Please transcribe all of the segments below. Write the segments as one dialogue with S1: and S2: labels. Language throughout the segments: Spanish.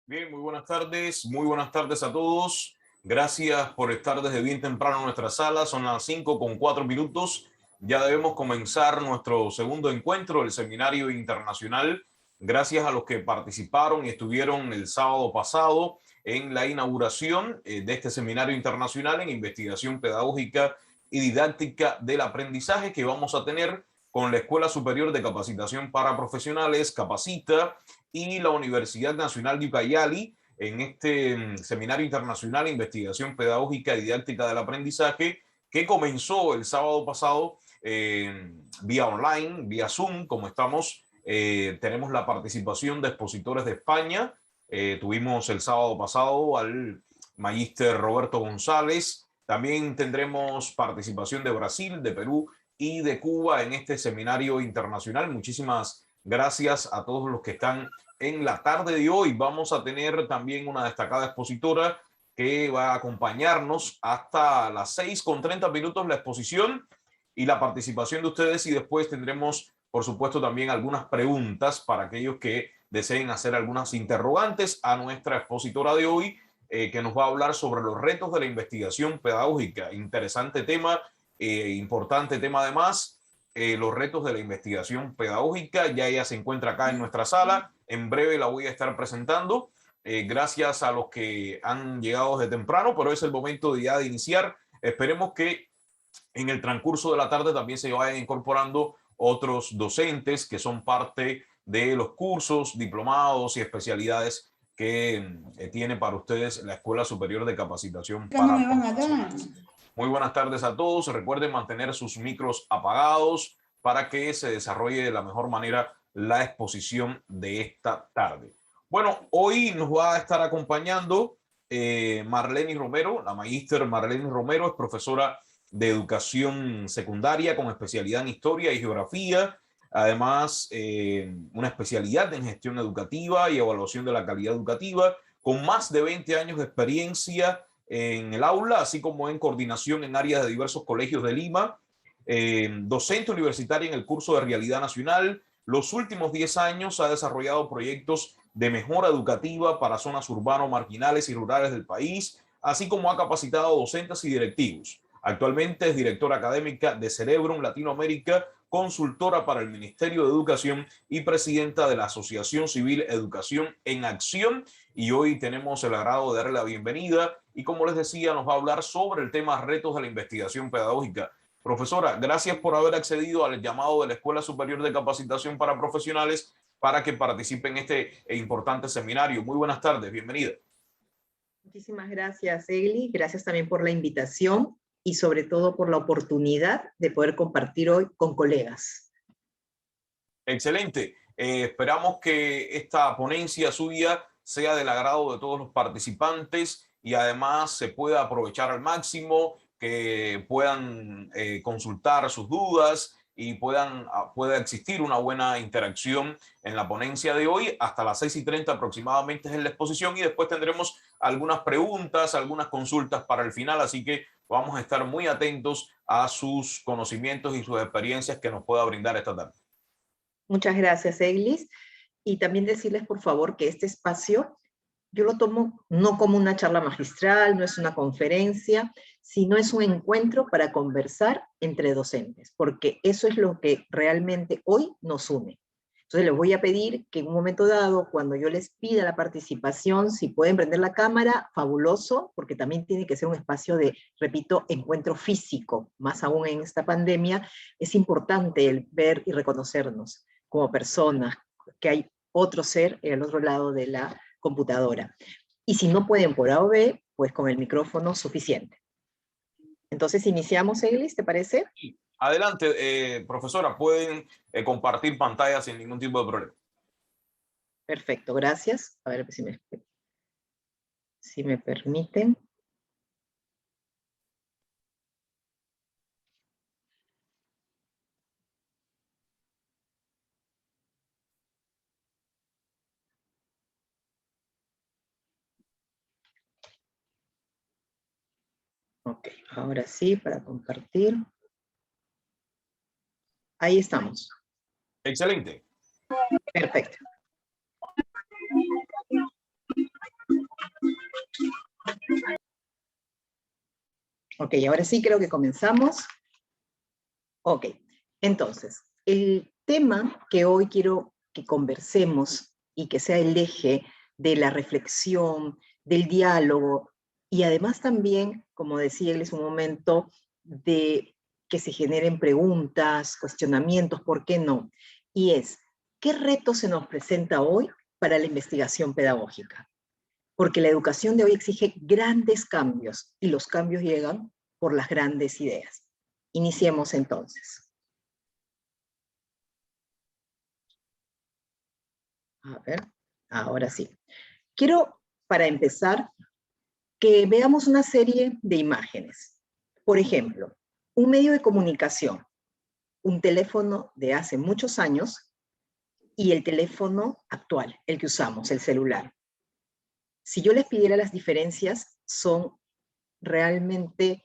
S1: Bien, muy buenas tardes a todos. Gracias por estar desde bien temprano en nuestra sala. Son las 5:04. Ya debemos comenzar nuestro segundo encuentro, el Seminario Internacional. Gracias a los que participaron y estuvieron el sábado pasado en la inauguración de este Seminario Internacional en Investigación Pedagógica y Didáctica del Aprendizaje que vamos a tener con la Escuela Superior de Capacitación para Profesionales, Capacita, y la Universidad Nacional de Ucayali en este Seminario Internacional de Investigación Pedagógica y Didáctica del Aprendizaje que comenzó el sábado pasado vía online, vía Zoom, como estamos. Tenemos la participación de expositores de España. Tuvimos el sábado pasado al magíster Roberto González. También tendremos participación de Brasil, de Perú y de Cuba en este seminario internacional. Muchísimas gracias a todos los que están en la tarde de hoy. Vamos a tener también una destacada expositora que va a acompañarnos hasta las 6:30 la exposición y la participación de ustedes, y después tendremos, por supuesto, también algunas preguntas para aquellos que deseen hacer algunas interrogantes a nuestra expositora de hoy, que nos va a hablar sobre los retos de la investigación pedagógica. Interesante tema, importante tema además. Los retos de la investigación pedagógica. Ya ella se encuentra acá en nuestra sala. En breve la voy a estar presentando. Gracias a los que han llegado desde temprano, pero es el momento de ya de iniciar. Esperemos que en el transcurso de la tarde también se vayan incorporando otros docentes que son parte de los cursos, diplomados y especialidades que tiene para ustedes la Escuela Superior de Capacitación para Profesionales. Muy buenas tardes a todos. Recuerden mantener sus micros apagados para que se desarrolle de la mejor manera la exposición de esta tarde. Bueno, hoy nos va a estar acompañando Marleny Romero. La magíster Marleny Romero es profesora de educación secundaria con especialidad en historia y geografía. Además, una especialidad en gestión educativa y evaluación de la calidad educativa, con más de 20 años de experiencia en el aula, así como en coordinación en áreas de diversos colegios de Lima, docente universitaria en el curso de Realidad Nacional. Los últimos 10 años ha desarrollado proyectos de mejora educativa para zonas urbanas, marginales y rurales del país, así como ha capacitado docentes y directivos. Actualmente es directora académica de Cerebrum Latinoamérica, consultora para el Ministerio de Educación y presidenta de la Asociación Civil Educación en Acción. Y hoy tenemos el agrado de darle la bienvenida y, como les decía, nos va a hablar sobre el tema retos de la investigación pedagógica. Profesora, gracias por haber accedido al llamado de la Escuela Superior de Capacitación para Profesionales para que participe en este importante seminario. Muy buenas tardes, bienvenida.
S2: Muchísimas gracias, Egli. Gracias también por la invitación y sobre todo por la oportunidad de poder compartir hoy con colegas.
S1: Excelente. Esperamos que esta ponencia suya sea del agrado de todos los participantes y además se pueda aprovechar al máximo, que puedan consultar sus dudas y pueda existir una buena interacción en la ponencia de hoy. Hasta las 6:30 aproximadamente es la exposición y después tendremos algunas preguntas, algunas consultas para el final, así que vamos a estar muy atentos a sus conocimientos y sus experiencias que nos pueda brindar esta tarde.
S2: Muchas gracias, Eglis. Y también decirles, por favor, que este espacio yo lo tomo no como una charla magistral, no es una conferencia, sino es un encuentro para conversar entre docentes, porque eso es lo que realmente hoy nos une. Entonces les voy a pedir que en un momento dado, cuando yo les pida la participación, si pueden prender la cámara, fabuloso, porque también tiene que ser un espacio de, repito, encuentro físico, más aún en esta pandemia, es importante el ver y reconocernos como personas, que hay otro ser en el otro lado de la computadora. Y si no pueden por A o B, pues con el micrófono suficiente. Entonces iniciamos, Eglis, ¿te parece?
S1: Adelante, profesora, pueden compartir pantalla sin ningún tipo de problema.
S2: Perfecto, gracias. A ver si me permiten. Ok, ahora sí, para compartir. Ahí estamos.
S1: Excelente.
S2: Perfecto. Ok, ahora sí creo que comenzamos. Ok, entonces, el tema que hoy quiero que conversemos y que sea el eje de la reflexión, del diálogo, y además también, como decía él en un momento, de que se generen preguntas, cuestionamientos, ¿por qué no? Y es, ¿qué reto se nos presenta hoy para la investigación pedagógica? Porque la educación de hoy exige grandes cambios, y los cambios llegan por las grandes ideas. Iniciemos entonces. A ver, ahora sí. Quiero, para empezar, que veamos una serie de imágenes. Por ejemplo, un medio de comunicación, un teléfono de hace muchos años y el teléfono actual, el que usamos, el celular. Si yo les pidiera las diferencias, son realmente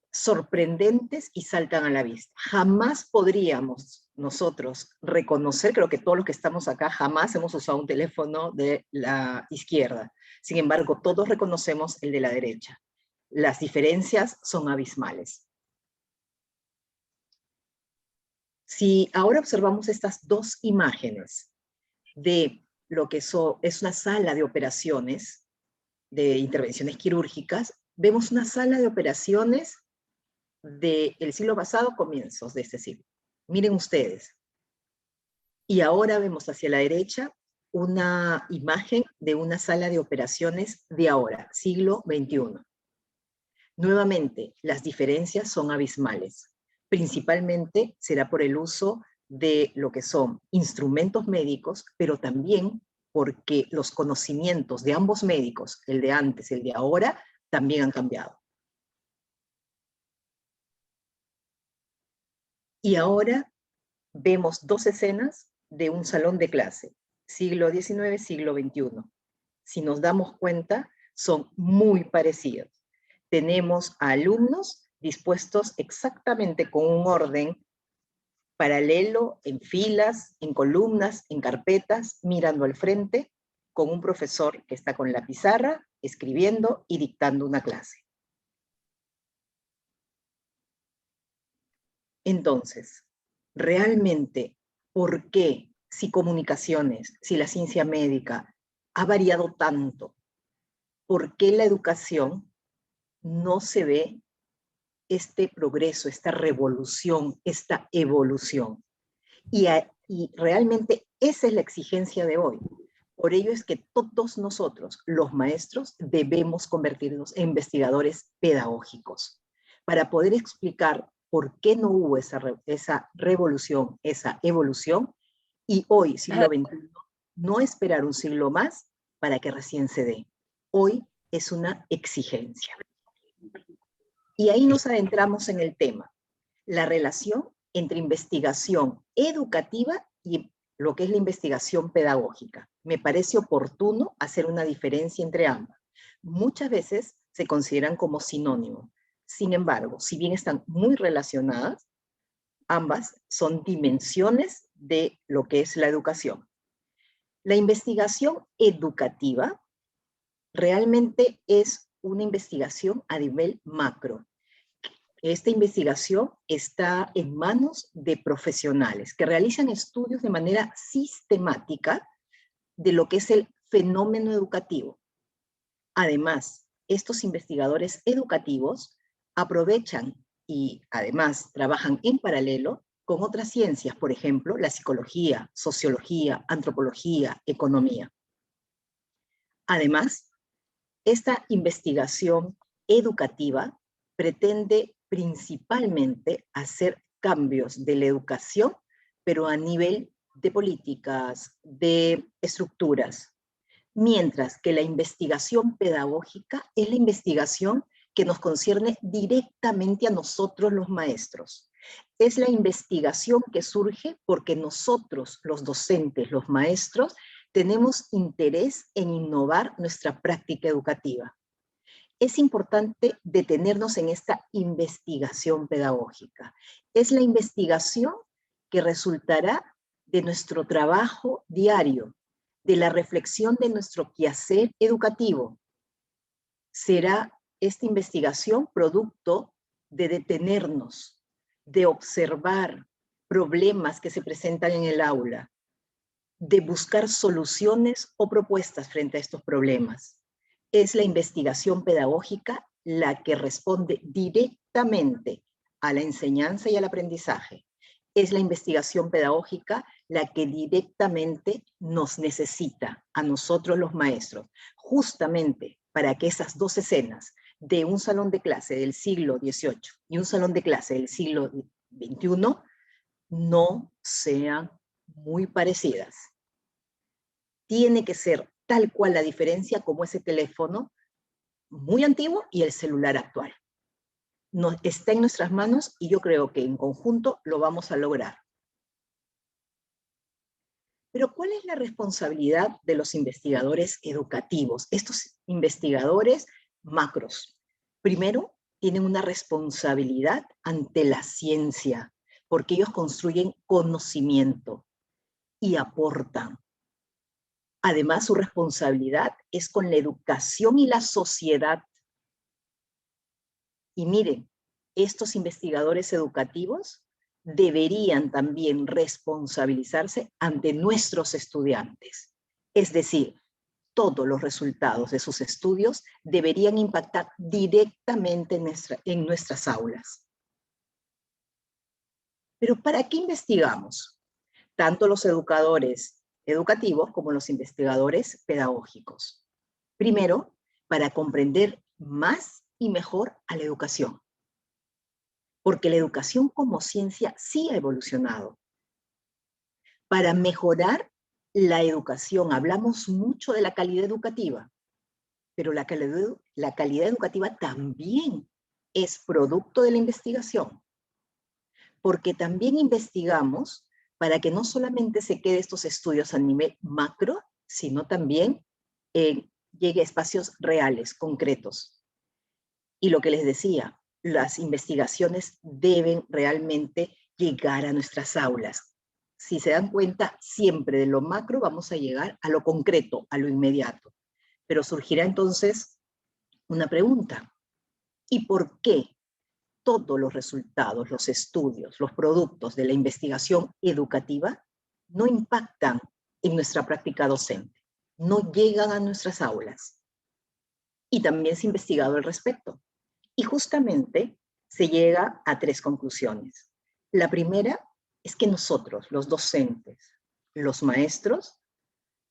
S2: sorprendentes y saltan a la vista. Jamás podríamos nosotros reconocer, creo que todos los que estamos acá jamás hemos usado un teléfono de la izquierda. Sin embargo, todos reconocemos el de la derecha. Las diferencias son abismales. Si ahora observamos estas dos imágenes de lo que es una sala de operaciones, de intervenciones quirúrgicas, vemos una sala de operaciones del siglo pasado, comienzos de este siglo. Miren ustedes. Y ahora vemos hacia la derecha una imagen de una sala de operaciones de ahora, siglo XXI. Nuevamente, las diferencias son abismales. Principalmente será por el uso de lo que son instrumentos médicos, pero también porque los conocimientos de ambos médicos, el de antes y el de ahora, también han cambiado. Y ahora vemos dos escenas de un salón de clase, siglo XIX, siglo XXI. Si nos damos cuenta, son muy parecidos. Tenemos a alumnos dispuestos exactamente con un orden paralelo, en filas, en columnas, en carpetas, mirando al frente, con un profesor que está con la pizarra, escribiendo y dictando una clase. Entonces, realmente, ¿por qué si comunicaciones, si la ciencia médica ha variado tanto, por qué la educación no se ve este progreso, esta revolución, esta evolución? Y realmente esa es la exigencia de hoy. Por ello es que todos nosotros, los maestros, debemos convertirnos en investigadores pedagógicos para poder explicar por qué no hubo esa revolución, esa evolución, y hoy, siglo XXI, no esperar un siglo más para que recién se dé. Hoy es una exigencia. Y ahí nos adentramos en el tema, la relación entre investigación educativa y lo que es la investigación pedagógica. Me parece oportuno hacer una diferencia entre ambas. Muchas veces se consideran como sinónimos. Sin embargo, si bien están muy relacionadas, ambas son dimensiones de lo que es la educación. La investigación educativa realmente es una investigación a nivel macro. Esta investigación está en manos de profesionales que realizan estudios de manera sistemática de lo que es el fenómeno educativo. Además, estos investigadores educativos aprovechan y además trabajan en paralelo con otras ciencias, por ejemplo, la psicología, sociología, antropología, economía. Además, esta investigación educativa pretende principalmente hacer cambios de la educación, pero a nivel de políticas, de estructuras, mientras que la investigación pedagógica es la investigación que nos concierne directamente a nosotros los maestros. Es la investigación que surge porque nosotros, los docentes, los maestros, tenemos interés en innovar nuestra práctica educativa. Es importante detenernos en esta investigación pedagógica. Es la investigación que resultará de nuestro trabajo diario, de la reflexión de nuestro quehacer educativo. Será esta investigación producto de detenernos, de observar problemas que se presentan en el aula, de buscar soluciones o propuestas frente a estos problemas. Es la investigación pedagógica la que responde directamente a la enseñanza y al aprendizaje. Es la investigación pedagógica la que directamente nos necesita a nosotros los maestros, justamente para que esas dos escenas de un salón de clase del siglo XVIII y un salón de clase del siglo XXI no sean muy parecidas. Tiene que ser tal cual la diferencia como ese teléfono muy antiguo y el celular actual. Está en nuestras manos y yo creo que en conjunto lo vamos a lograr. Pero ¿cuál es la responsabilidad de los investigadores educativos? Estos investigadores macros. Primero, tienen una responsabilidad ante la ciencia, porque ellos construyen conocimiento y aportan. Además, su responsabilidad es con la educación y la sociedad. Y miren, estos investigadores educativos deberían también responsabilizarse ante nuestros estudiantes. Es decir, todos los resultados de sus estudios deberían impactar directamente en nuestras aulas. Pero ¿para qué investigamos? Tanto los educadores educativos como los investigadores pedagógicos. Primero, para comprender más y mejor a la educación. Porque la educación como ciencia sí ha evolucionado. Para mejorar la educación, hablamos mucho de la calidad educativa, pero la calidad educativa también es producto de la investigación. Porque también investigamos para que no solamente se quede estos estudios a nivel macro, sino también llegue a espacios reales, concretos. Y lo que les decía, las investigaciones deben realmente llegar a nuestras aulas. Si se dan cuenta, siempre de lo macro vamos a llegar a lo concreto, a lo inmediato. Pero surgirá entonces una pregunta. ¿Y por qué todos los resultados, los estudios, los productos de la investigación educativa no impactan en nuestra práctica docente? No llegan a nuestras aulas. Y también se ha investigado al respecto. Y justamente se llega a tres conclusiones. La primera es que nosotros, los docentes, los maestros,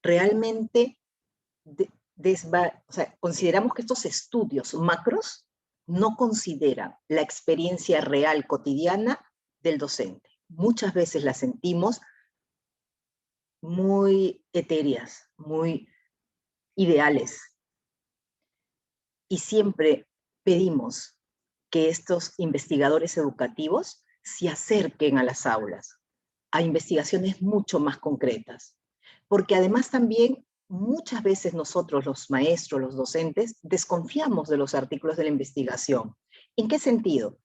S2: realmente consideramos que estos estudios macros no consideran la experiencia real cotidiana del docente. Muchas veces la sentimos muy etéreas, muy ideales. Y siempre pedimos que estos investigadores educativos se acerquen a las aulas, a investigaciones mucho más concretas. Porque además también muchas veces nosotros, los maestros, los docentes, desconfiamos de los artículos de la investigación. ¿En qué sentido?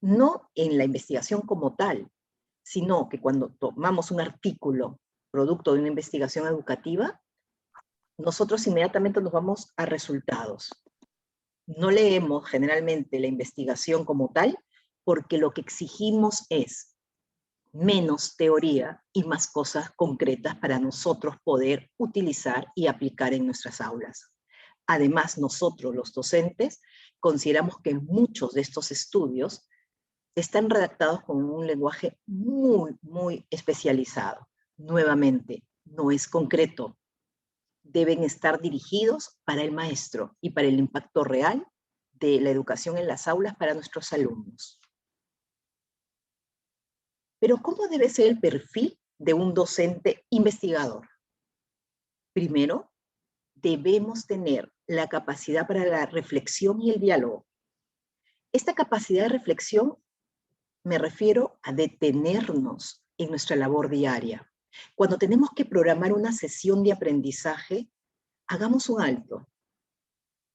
S2: No en la investigación como tal, sino que cuando tomamos un artículo producto de una investigación educativa, nosotros inmediatamente nos vamos a resultados. No leemos generalmente la investigación como tal, porque lo que exigimos es menos teoría y más cosas concretas para nosotros poder utilizar y aplicar en nuestras aulas. Además, nosotros, los docentes, consideramos que muchos de estos estudios están redactados con un lenguaje muy, muy especializado. Nuevamente, no es concreto. Deben estar dirigidos para el maestro y para el impacto real de la educación en las aulas para nuestros alumnos. Pero ¿cómo debe ser el perfil de un docente investigador? Primero, debemos tener la capacidad para la reflexión y el diálogo. Esta capacidad de reflexión me refiero a detenernos en nuestra labor diaria. Cuando tenemos que programar una sesión de aprendizaje, hagamos un alto.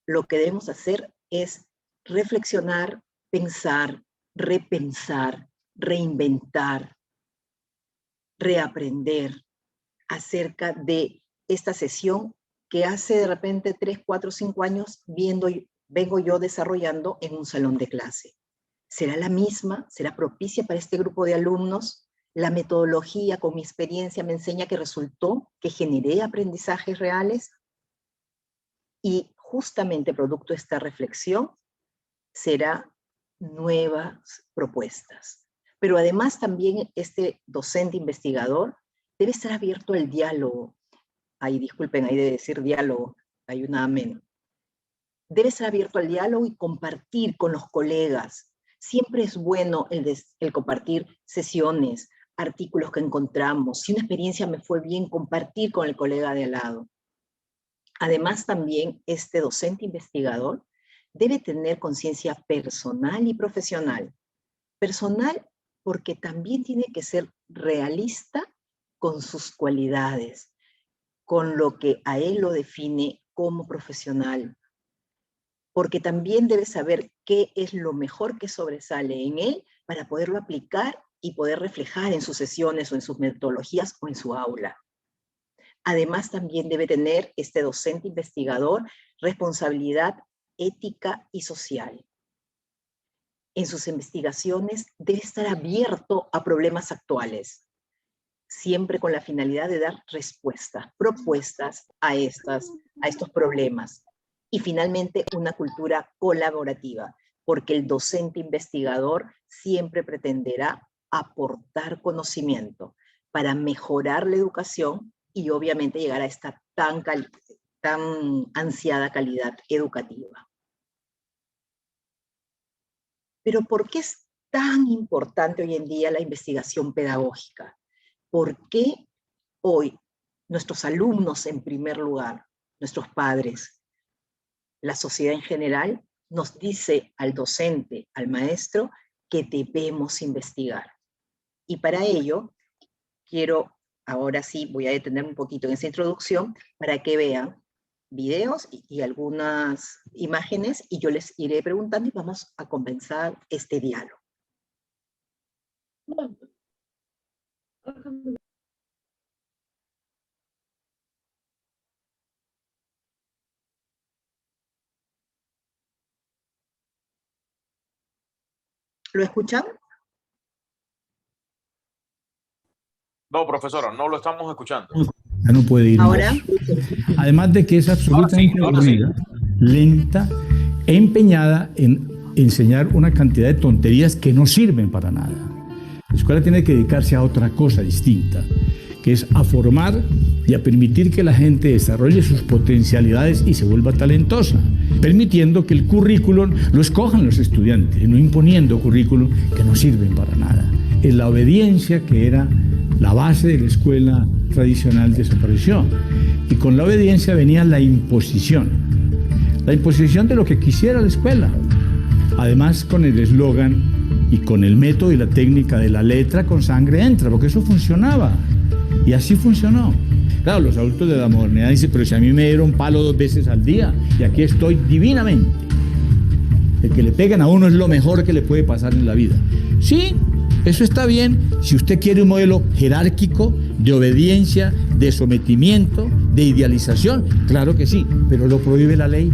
S2: Lo que debemos hacer es reflexionar, pensar, repensar, reinventar, reaprender acerca de esta sesión que hace de repente 3, 4, 5 años vengo yo desarrollando en un salón de clase. ¿Será la misma? ¿Será propicia para este grupo de alumnos? La metodología, con mi experiencia, me enseña que resultó, que generé aprendizajes reales. Y justamente producto de esta reflexión será nuevas propuestas. Pero además también este docente investigador debe estar abierto al diálogo. Ay, disculpen, hay de decir diálogo, hay una amén. Debe estar abierto al diálogo y compartir con los colegas. Siempre es bueno el compartir sesiones, artículos que encontramos. Si una experiencia me fue bien, compartir con el colega de al lado. Además, también este docente investigador debe tener conciencia personal y profesional. Personal porque también tiene que ser realista con sus cualidades, con lo que a él lo define como profesional. Porque también debe saber qué es lo mejor que sobresale en él para poderlo aplicar y poder reflejar en sus sesiones o en sus metodologías o en su aula. Además, también debe tener este docente investigador responsabilidad ética y social. En sus investigaciones debe estar abierto a problemas actuales, siempre con la finalidad de dar respuestas, propuestas a estos problemas. Y finalmente, una cultura colaborativa, porque el docente investigador siempre pretenderá aportar conocimiento para mejorar la educación y obviamente llegar a esta tan ansiada calidad educativa. Pero ¿por qué es tan importante hoy en día la investigación pedagógica? ¿Por qué hoy nuestros alumnos en primer lugar, nuestros padres, la sociedad en general, nos dice al docente, al maestro, que debemos investigar? Y para ello, ahora sí, voy a detenerme un poquito en esa introducción para que vean videos y algunas imágenes y yo les iré preguntando y vamos a comenzar este diálogo. ¿Lo escuchan?
S1: No, profesora, no lo estamos escuchando.
S3: Ya no puede ir
S2: Ahora.
S3: más. Además de que es absolutamente aburrida, lenta e empeñada en enseñar una cantidad de tonterías que no sirven para nada. La escuela tiene que dedicarse a otra cosa distinta, que es a formar y a permitir que la gente desarrolle sus potencialidades y se vuelva talentosa, permitiendo que el currículum lo escojan los estudiantes, no imponiendo currículum que no sirven para nada. En la obediencia, que era la base de la escuela tradicional, desapareció. Y con la obediencia venía la imposición de lo que quisiera la escuela. Además, con el eslogan y con el método y la técnica de la letra con sangre entra, porque eso funcionaba. Y así funcionó. Claro, los adultos de la modernidad dicen, pero si a mí me dieron palo 2 veces al día y aquí estoy divinamente. El que le peguen a uno es lo mejor que le puede pasar en la vida. Sí, eso está bien si usted quiere un modelo jerárquico, de obediencia, de sometimiento, de idealización. Claro que sí, pero lo prohíbe la ley.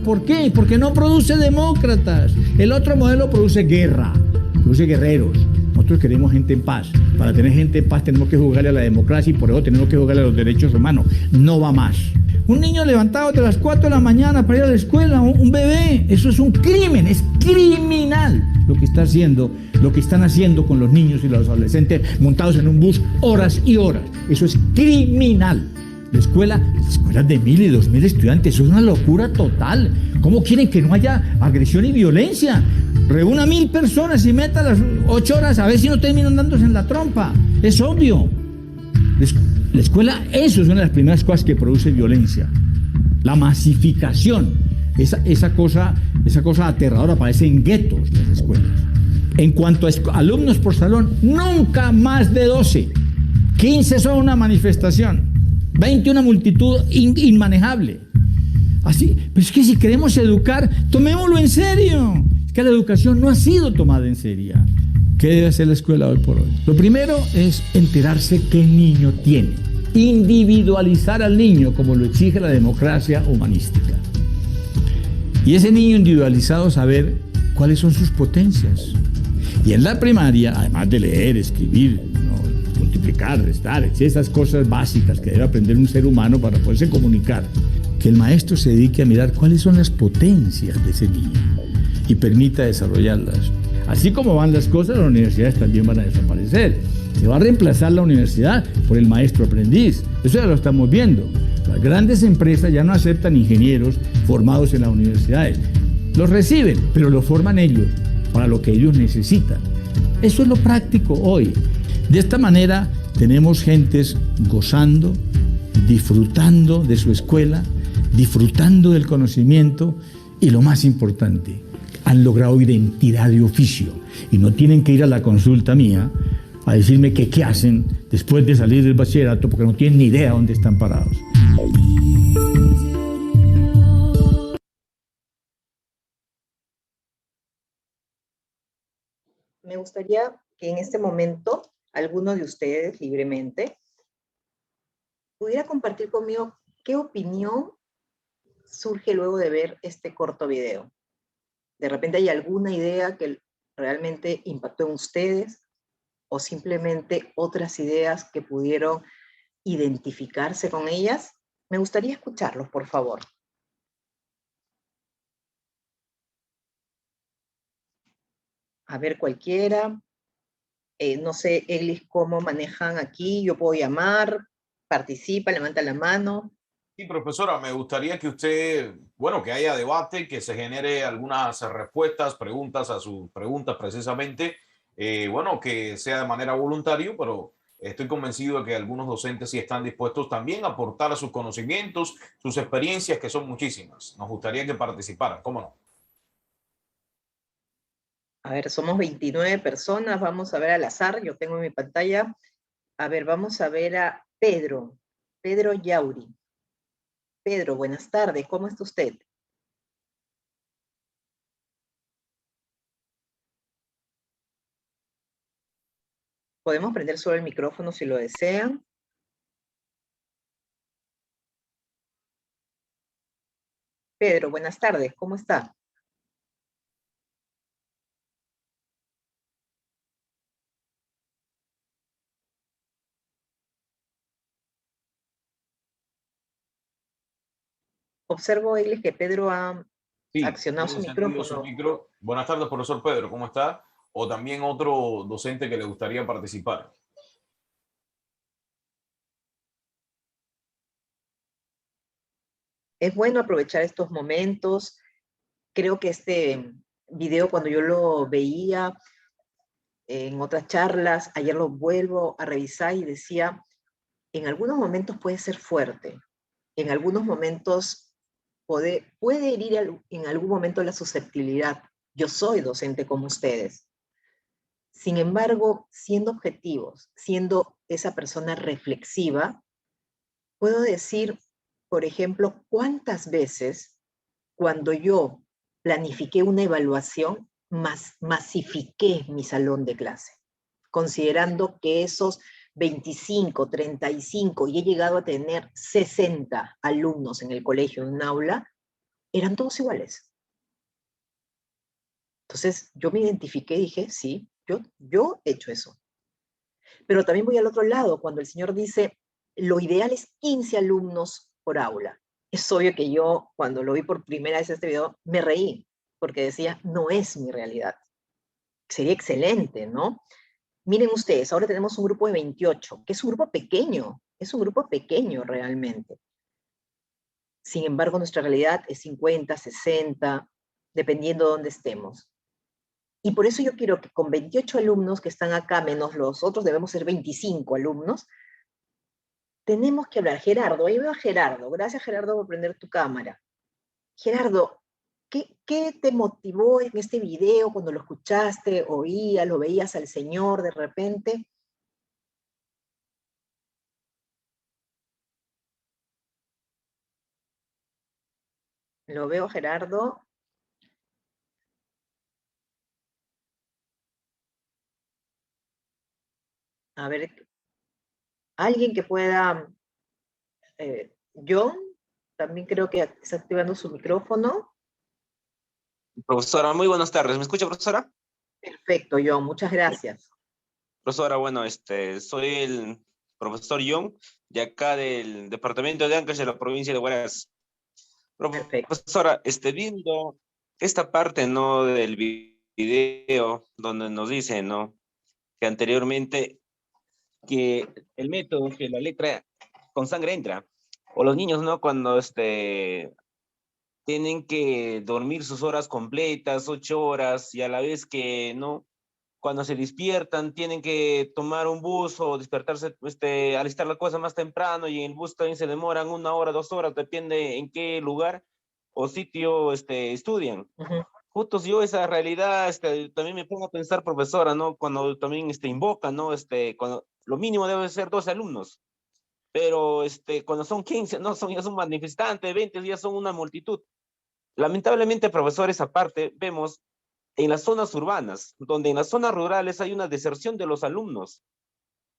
S3: ¿Por qué? Porque no produce demócratas. El otro modelo produce guerra, produce guerreros. Nosotros queremos gente en paz. Para tener gente en paz tenemos que jugarle a la democracia y por eso tenemos que jugarle a los derechos humanos. No va más. Un niño levantado de las 4 de la mañana para ir a la escuela, un bebé, eso es un crimen, es criminal lo que está haciendo, lo que están haciendo con los niños y los adolescentes montados en un bus horas y horas. Eso es criminal. La escuela, escuelas de 1.000 y 2.000 estudiantes, eso es una locura total. ¿Cómo quieren que no haya agresión y violencia? Reúna 1.000 personas y meta las 8 horas a ver si no terminan dándose en la trompa. Es obvio. La escuela, eso es una de las primeras cosas que produce violencia. La masificación, esa cosa aterradora, aparecen guetos las escuelas. En cuanto a alumnos por salón, nunca más de 12. 15 son una manifestación. 20 una multitud inmanejable. Así, pero es que si queremos educar, tomémoslo en serio. Es que la educación no ha sido tomada en serio. ¿Qué debe hacer la escuela hoy por hoy? Lo primero es enterarse qué niño tiene. Individualizar al niño como lo exige la democracia humanística. Y ese niño individualizado saber cuáles son sus potencias. Y en la primaria, además de leer, escribir, ¿no?, multiplicar, restar, esas cosas básicas que debe aprender un ser humano para poderse comunicar, que el maestro se dedique a mirar cuáles son las potencias de ese niño y permita desarrollarlas. Así como van las cosas, las universidades también van a desaparecer. Se va a reemplazar la universidad por el maestro aprendiz. Eso ya lo estamos viendo. Las grandes empresas ya no aceptan ingenieros formados en las universidades. Los reciben, pero los forman ellos para lo que ellos necesitan. Eso es lo práctico hoy. De esta manera tenemos gentes gozando, disfrutando de su escuela, disfrutando del conocimiento y lo más importante, han logrado identidad de oficio y no tienen que ir a la consulta mía a decirme que qué hacen después de salir del bachillerato porque no tienen ni idea dónde están parados.
S2: Me gustaría que en este momento alguno de ustedes libremente pudiera compartir conmigo qué opinión surge luego de ver este corto video. De repente hay alguna idea que realmente impactó en ustedes o simplemente otras ideas que pudieron identificarse con ellas. Me gustaría escucharlos, por favor. A ver, cualquiera. No sé, Eglis, cómo manejan aquí. Yo puedo llamar, participa, levanta la mano.
S1: Sí, profesora, me gustaría que usted, bueno, que haya debate, que se genere algunas respuestas, preguntas a sus preguntas precisamente. Bueno, que sea de manera voluntaria, pero estoy convencido de que algunos docentes sí están dispuestos también a aportar sus conocimientos, sus experiencias, que son muchísimas. Nos gustaría que participaran, ¿cómo no?
S2: A ver, somos 29 personas, vamos a ver al azar, yo tengo en mi pantalla. A ver, vamos a ver a Pedro, Pedro Yauri. Pedro, buenas tardes, ¿cómo está usted? Podemos prender solo el micrófono si lo desean. Pedro, buenas tardes, ¿cómo está? Observo, Eglis, que Pedro ha
S1: Sí,
S2: accionado
S1: tiene
S2: su
S1: encendido su
S2: micrófono.
S1: micro. Buenas tardes, profesor Pedro, ¿cómo está? O también otro docente que le gustaría participar.
S2: Es bueno aprovechar estos momentos. Creo que este video, cuando yo lo veía en otras charlas, ayer lo vuelvo a revisar y decía, en algunos momentos puede ser fuerte, en algunos momentos puede herir en algún momento la susceptibilidad. Yo soy docente como ustedes. Sin embargo, siendo objetivos, siendo esa persona reflexiva, puedo decir, por ejemplo, cuántas veces cuando yo planifiqué una evaluación, masifiqué mi salón de clase, considerando que esos 25, 35, y he llegado a tener 60 alumnos en el colegio, en un aula, eran todos iguales. Entonces yo me identifiqué y dije, sí, yo he hecho eso. Pero también voy al otro lado, cuando el señor dice, lo ideal es 15 alumnos por aula. Es obvio que yo, cuando lo vi por primera vez este video, me reí, porque decía, no es mi realidad. Sería excelente, ¿no? Miren ustedes, ahora tenemos un grupo de 28, que es un grupo pequeño realmente. Sin embargo, nuestra realidad es 50, 60, dependiendo de dónde estemos. Y por eso yo quiero que con 28 alumnos que están acá, menos los otros, debemos ser 25 alumnos, tenemos que hablar. Gerardo, ahí veo a Gerardo. Gracias, Gerardo, por prender tu cámara. Gerardo, ¿qué te motivó en este video cuando lo escuchaste, oías, lo veías al Señor de repente? Lo veo, Gerardo. A ver, alguien que pueda... John, también creo que está activando su micrófono.
S4: Profesora, muy buenas tardes. ¿Me escucha, profesora?
S2: Perfecto, John, muchas gracias.
S4: Profesora, bueno, soy el profesor John, de acá del departamento de Ancash de la provincia de Huaraz.
S2: Perfecto.
S4: Profesora, viendo esta parte, ¿no? Del video donde nos dice, ¿no? Que anteriormente que el método, que la letra con sangre entra, o los niños, ¿no? Cuando tienen que dormir sus horas completas, 8 horas, y a la vez que, ¿no? Cuando se despiertan, tienen que tomar un bus o despertarse, alistar la cosa más temprano, y en el bus también se demoran 1 hora, 2 horas, depende en qué lugar o sitio estudian.
S2: Ujú.
S4: Justo yo esa realidad también me pongo a pensar, profesora, ¿no? Cuando también invocan, ¿no? Cuando lo mínimo debe ser 12 alumnos, pero cuando son 15, no, ya son manifestantes, 20 ya son una multitud. Lamentablemente, profesores, aparte, vemos en las zonas urbanas, donde en las zonas rurales hay una deserción de los alumnos,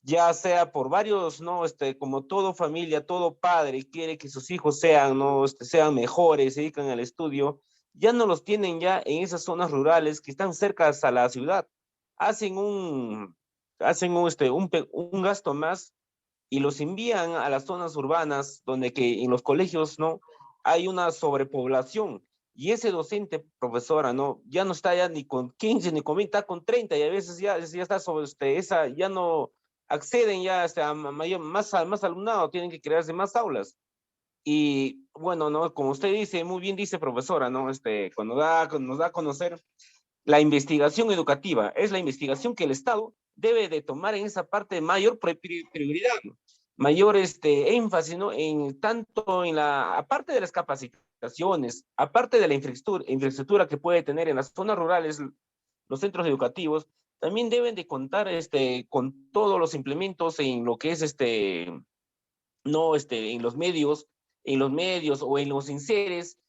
S4: ya sea por varios, ¿no? Como todo familia, todo padre quiere que sus hijos sean, ¿no? Sean mejores, se dedican al estudio, ya no los tienen ya en esas zonas rurales que están cerca a la ciudad. Hacen un gasto más y los envían a las zonas urbanas donde que en los colegios, ¿no? Hay una sobrepoblación, y ese docente, profesora, ¿no? Ya no está ya ni con 15 ni con 20, está con 30, y a veces ya está sobre ya no acceden ya a más alumnado, tienen que crearse más aulas. Y bueno, ¿no? Como usted dice, muy bien dice, profesora, ¿no? Cuando nos da a conocer la investigación educativa, es la investigación que el Estado debe de tomar en esa parte mayor prioridad, mayor énfasis, ¿no? En tanto en aparte de las capacitaciones, aparte de la infraestructura que puede tener en las zonas rurales, los centros educativos, también deben de contar con todos los implementos en lo que es no, en los medios o en los enseres,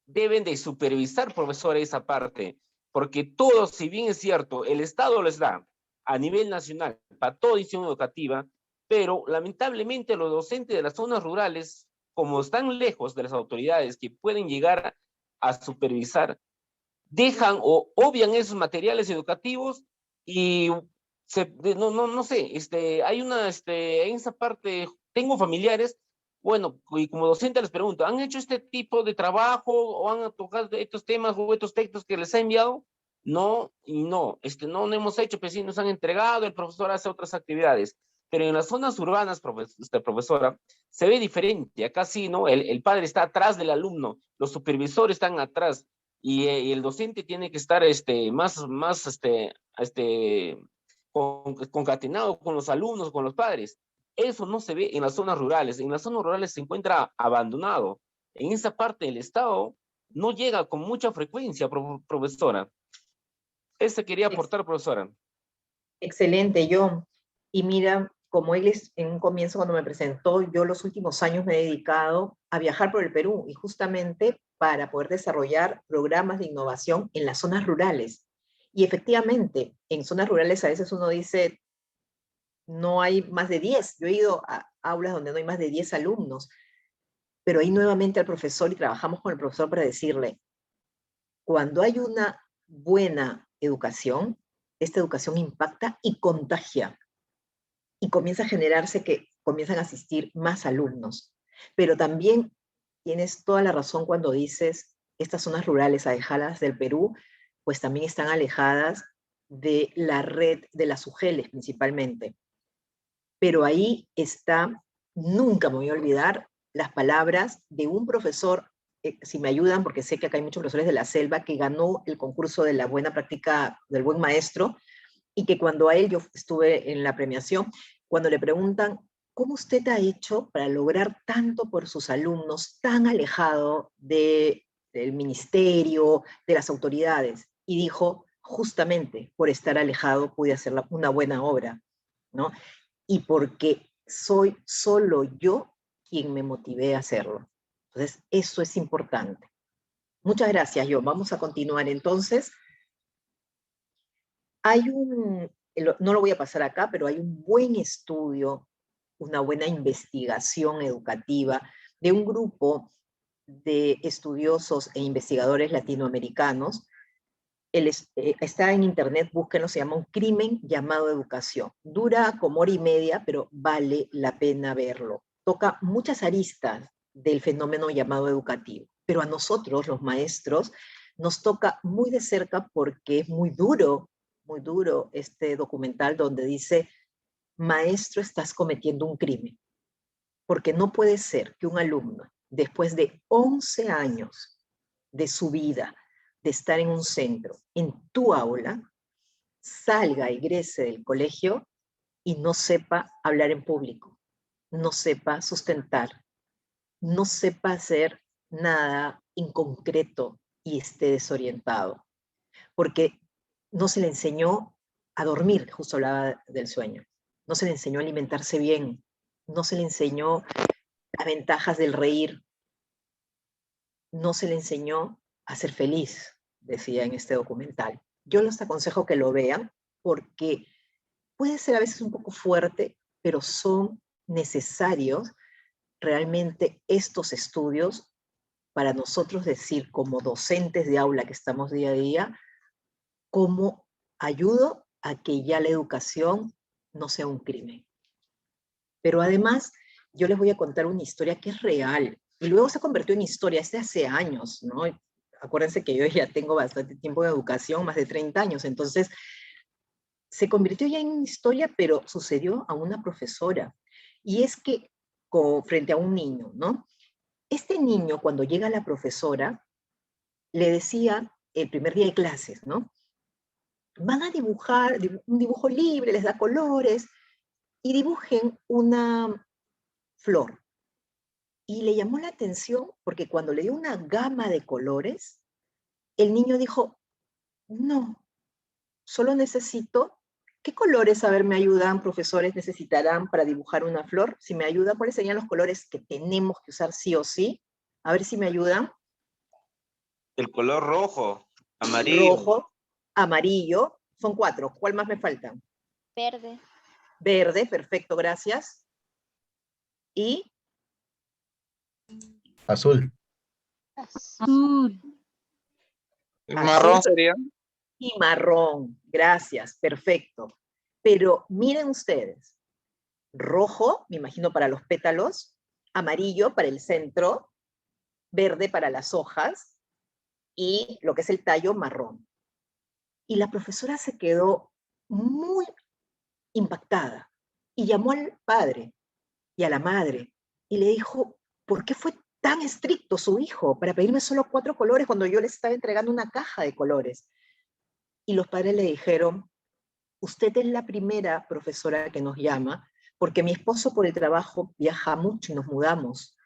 S4: deben de supervisar, profesor, esa parte, porque todo, si bien es cierto, el Estado les da a nivel nacional para toda edición educativa, pero lamentablemente los docentes de las zonas rurales, como están lejos de las autoridades que pueden llegar a supervisar, dejan o obvian esos materiales educativos, y no sé, hay en esa parte, tengo familiares, bueno, y como docente les pregunto, ¿han hecho este tipo de trabajo o han tocado estos temas o estos textos que les ha enviado? No, y no, no hemos hecho, pues sí nos han entregado, el profesor hace otras actividades, pero en las zonas urbanas, profesora, se ve diferente. Acá sí, ¿no? El padre está atrás del alumno, los supervisores están atrás, y el docente tiene que estar concatenado con los alumnos, con los padres. Eso no se ve en las zonas rurales. En las zonas rurales se encuentra abandonado. En esa parte del Estado no llega con mucha frecuencia, profesora. Quería
S2: Ex-
S4: aportar, profesora.
S2: Excelente, John. Y mira, como él es en un comienzo cuando me presentó, yo los últimos años me he dedicado a viajar por el Perú y justamente para poder desarrollar programas de innovación en las zonas rurales. Y efectivamente, en zonas rurales a veces uno dice, no hay más de 10. Yo he ido a aulas donde no hay más de 10 alumnos, pero ahí nuevamente al profesor y trabajamos con el profesor para decirle, cuando hay una buena educación, esta educación impacta y contagia y comienza a generarse que comienzan a asistir más alumnos. Pero también tienes toda la razón cuando dices estas zonas rurales alejadas del Perú, pues también están alejadas de la red de las UGELes principalmente. Pero ahí está, nunca me voy a olvidar las palabras de un profesor, si me ayudan, porque sé que acá hay muchos profesores de la selva, que ganó el concurso de la buena práctica del buen maestro, y que cuando a él, yo estuve en la premiación, cuando le preguntan, ¿cómo usted ha hecho para lograr tanto por sus alumnos, tan alejado del ministerio, de las autoridades? Y dijo, justamente por estar alejado pude hacer una buena obra, ¿no? Y porque soy solo yo quien me motivé a hacerlo. Entonces, eso es importante. Muchas gracias, John. Vamos a continuar entonces. Hay no lo voy a pasar acá, pero hay un buen estudio, una buena investigación educativa de un grupo de estudiosos e investigadores latinoamericanos. Está en internet, búsquenlo, se llama Un crimen llamado educación. Dura como hora y media, pero vale la pena verlo. Toca muchas aristas del fenómeno llamado educativo, pero a nosotros, los maestros, nos toca muy de cerca porque es muy duro este documental donde dice: maestro, estás cometiendo un crimen, porque no puede ser que un alumno, después de 11 años de su vida, de estar en un centro, en tu aula, salga, egrese del colegio y no sepa hablar en público, no sepa sustentar, no sepa hacer nada en concreto y esté desorientado, porque no se le enseñó a dormir, justo hablaba del sueño, no se le enseñó a alimentarse bien, no se le enseñó las ventajas del reír, no se le enseñó a ser feliz, decía en este documental. Yo les aconsejo que lo vean porque puede ser a veces un poco fuerte, pero son necesarios realmente estos estudios para nosotros decir, como docentes de aula que estamos día a día, cómo ayudo a que ya la educación no sea un crimen. Pero además, yo les voy a contar una historia que es real, y luego se convirtió en historia, es de hace años, ¿no? Acuérdense que yo ya tengo bastante tiempo de educación, más de 30 años, entonces se convirtió ya en historia, pero sucedió a una profesora. Y es que, frente a un niño, ¿no? Este niño, cuando llega la profesora, le decía el primer día de clases, ¿no? Van a dibujar un dibujo libre, les da colores, y dibujen una flor. Y le llamó la atención porque cuando le dio una gama de colores, el niño dijo: no, solo necesito, ¿qué colores, a ver, me ayudan, profesores, necesitarán para dibujar una flor? Si me ayudan, ¿cuáles serían los colores que tenemos que usar sí o sí? A ver si me ayudan.
S4: El color rojo, amarillo.
S2: Rojo, amarillo, son 4. ¿Cuál más me faltan?
S5: Verde.
S2: Verde, perfecto, gracias. Y
S6: Azul.
S5: Azul.
S7: Marrón sería.
S2: y marrón, gracias, perfecto. Pero miren ustedes, rojo, me imagino para los pétalos, amarillo para el centro, verde para las hojas y lo que es el tallo marrón. Y la profesora se quedó muy impactada y llamó al padre y a la madre y le dijo: ¿por qué fue tan estricto su hijo para pedirme solo 4 colores cuando yo les estaba entregando una caja de colores? Y los padres le dijeron: usted es la primera profesora que nos llama porque mi esposo por el trabajo viaja mucho y nos mudamos.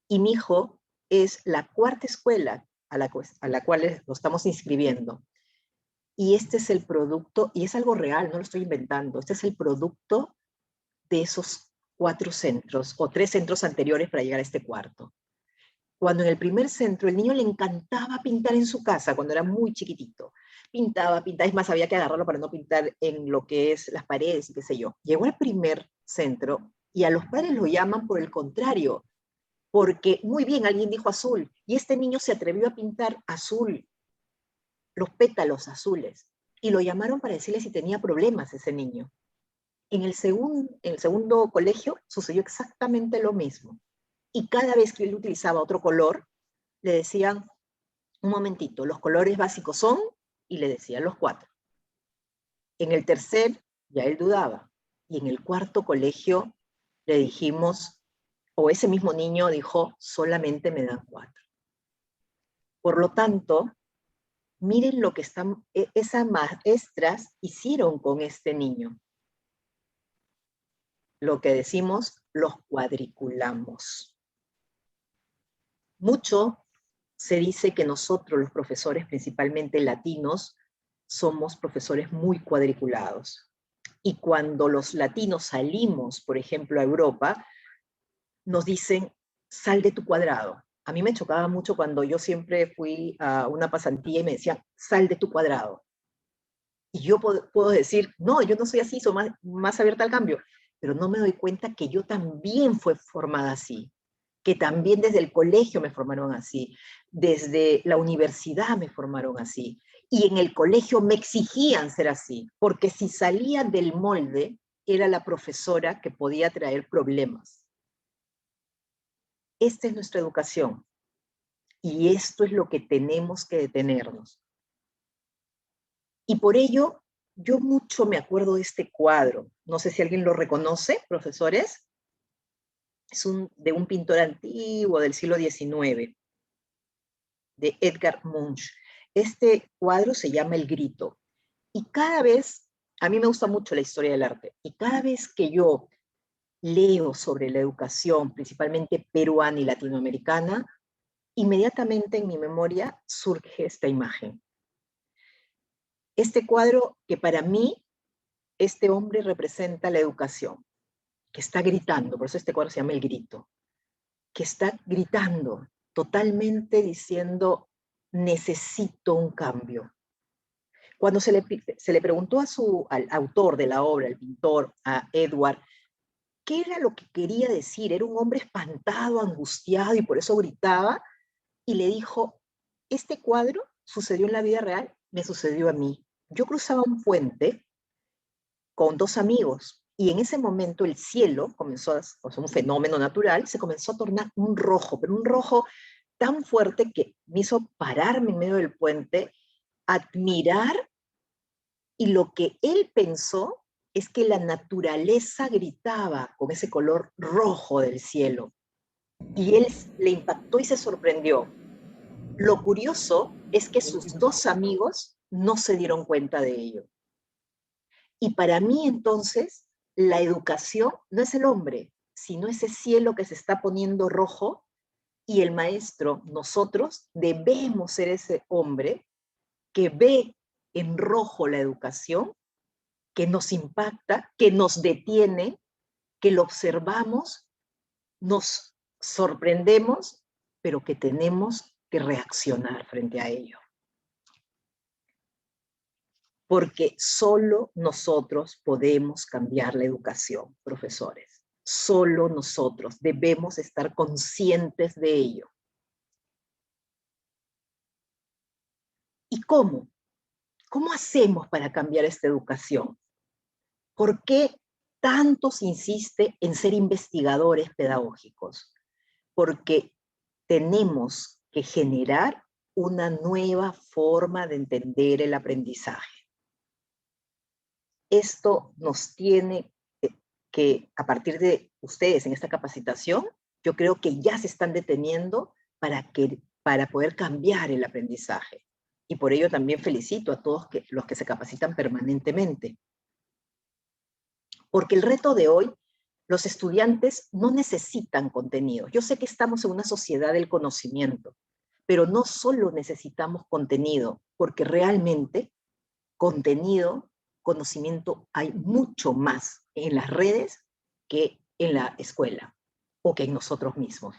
S2: Y mi hijo es la 4ª escuela a la cual lo estamos inscribiendo. Y este es el producto, y es algo real, no lo estoy inventando, este es el producto de esos 4 centros, o 3 centros anteriores para llegar a este 4º. Cuando en el primer centro el niño le encantaba pintar en su casa, cuando era muy chiquitito, pintaba, es más, había que agarrarlo para no pintar en lo que es las paredes y qué sé yo. Llegó al primer centro y a los padres lo llaman por el contrario, porque muy bien, alguien dijo azul, y este niño se atrevió a pintar azul, los pétalos azules, y lo llamaron para decirle si tenía problemas ese niño. En el segundo colegio sucedió exactamente lo mismo. Y cada vez que él utilizaba otro color, le decían: un momentito, los colores básicos son, y le decían los 4. En el tercer, ya él dudaba. Y en el 4º colegio le dijimos, o ese mismo niño dijo: solamente me dan 4. Por lo tanto, miren lo que esas maestras hicieron con este niño. Lo que decimos, los cuadriculamos. Mucho se dice que nosotros, los profesores, principalmente latinos, somos profesores muy cuadriculados. Y cuando los latinos salimos, por ejemplo, a Europa, nos dicen: sal de tu cuadrado. A mí me chocaba mucho cuando yo siempre fui a una pasantía y me decían: sal de tu cuadrado. Y yo puedo decir: no, yo no soy así, soy más abierta al cambio. Pero no me doy cuenta que yo también fui formada así. que también desde el colegio me formaron así, desde la universidad me formaron así, y en el colegio me exigían ser así, porque si salía del molde, era la profesora que podía traer problemas. Esta es nuestra educación, y esto es lo que tenemos que detenernos. Y por ello, yo mucho me acuerdo de este cuadro. No sé si alguien lo reconoce, profesores. Es de un pintor antiguo del siglo XIX, de Edgar Munch. Este cuadro se llama El Grito. Y cada vez, a mí me gusta mucho la historia del arte, y cada vez que yo leo sobre la educación, principalmente peruana y latinoamericana, inmediatamente en mi memoria surge esta imagen. Este cuadro que para mí, este hombre representa la educación, que está gritando, por eso este cuadro se llama El Grito, que está gritando, totalmente diciendo, necesito un cambio. Cuando se le preguntó al autor de la obra, el pintor, a Edward, ¿qué era lo que quería decir? Era un hombre espantado, angustiado, y por eso gritaba, y le dijo, este cuadro sucedió en la vida real, me sucedió a mí. Yo cruzaba un puente con dos amigos, y en ese momento el cielo comenzó, o sea, un fenómeno natural, se comenzó a tornar un rojo, pero un rojo tan fuerte que me hizo pararme en medio del puente, admirar, y lo que él pensó es que la naturaleza gritaba con ese color rojo del cielo, y él le impactó y se sorprendió. Lo curioso es que sus dos amigos no se dieron cuenta de ello. Y para mí entonces, la educación no es el hombre, sino ese cielo que se está poniendo rojo, y el maestro, nosotros, debemos ser ese hombre que ve en rojo la educación, que nos impacta, que nos detiene, que lo observamos, nos sorprendemos, pero que tenemos que reaccionar frente a ello. Porque solo nosotros podemos cambiar la educación, profesores. Solo nosotros debemos estar conscientes de ello. ¿Y cómo? ¿Cómo hacemos para cambiar esta educación? ¿Por qué tanto se insiste en ser investigadores pedagógicos? Porque tenemos que generar una nueva forma de entender el aprendizaje. Esto nos tiene que, a partir de ustedes en esta capacitación, yo creo que ya se están deteniendo para poder cambiar el aprendizaje. Y por ello también felicito a todos los que se capacitan permanentemente. Porque el reto de hoy, los estudiantes no necesitan contenido. Yo sé que estamos en una sociedad del conocimiento, pero no solo necesitamos contenido, porque realmente contenido, conocimiento hay mucho más en las redes que en la escuela o que en nosotros mismos.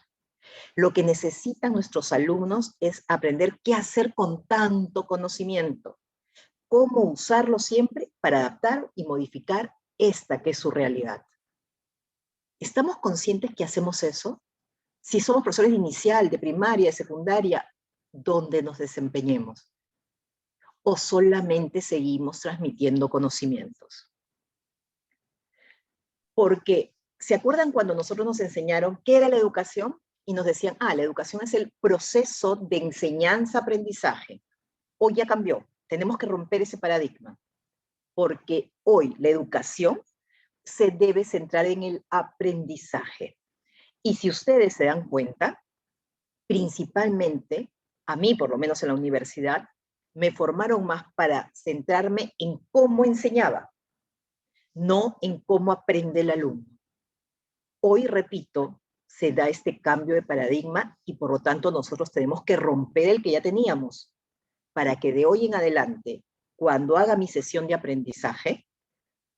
S2: Lo que necesitan nuestros alumnos es aprender qué hacer con tanto conocimiento, cómo usarlo siempre para adaptar y modificar esta que es su realidad. ¿Estamos conscientes que hacemos eso? Si somos profesores de inicial, de primaria, de secundaria, ¿dónde nos desempeñemos? ¿O solamente seguimos transmitiendo conocimientos? Porque, ¿se acuerdan cuando nosotros nos enseñaron qué era la educación? Y nos decían, la educación es el proceso de enseñanza-aprendizaje. Hoy ya cambió, tenemos que romper ese paradigma, porque hoy la educación se debe centrar en el aprendizaje. Y si ustedes se dan cuenta, principalmente, a mí por lo menos en la universidad, me formaron más para centrarme en cómo enseñaba, no en cómo aprende el alumno. Hoy, repito, se da este cambio de paradigma y por lo tanto nosotros tenemos que romper el que ya teníamos para que de hoy en adelante, cuando haga mi sesión de aprendizaje,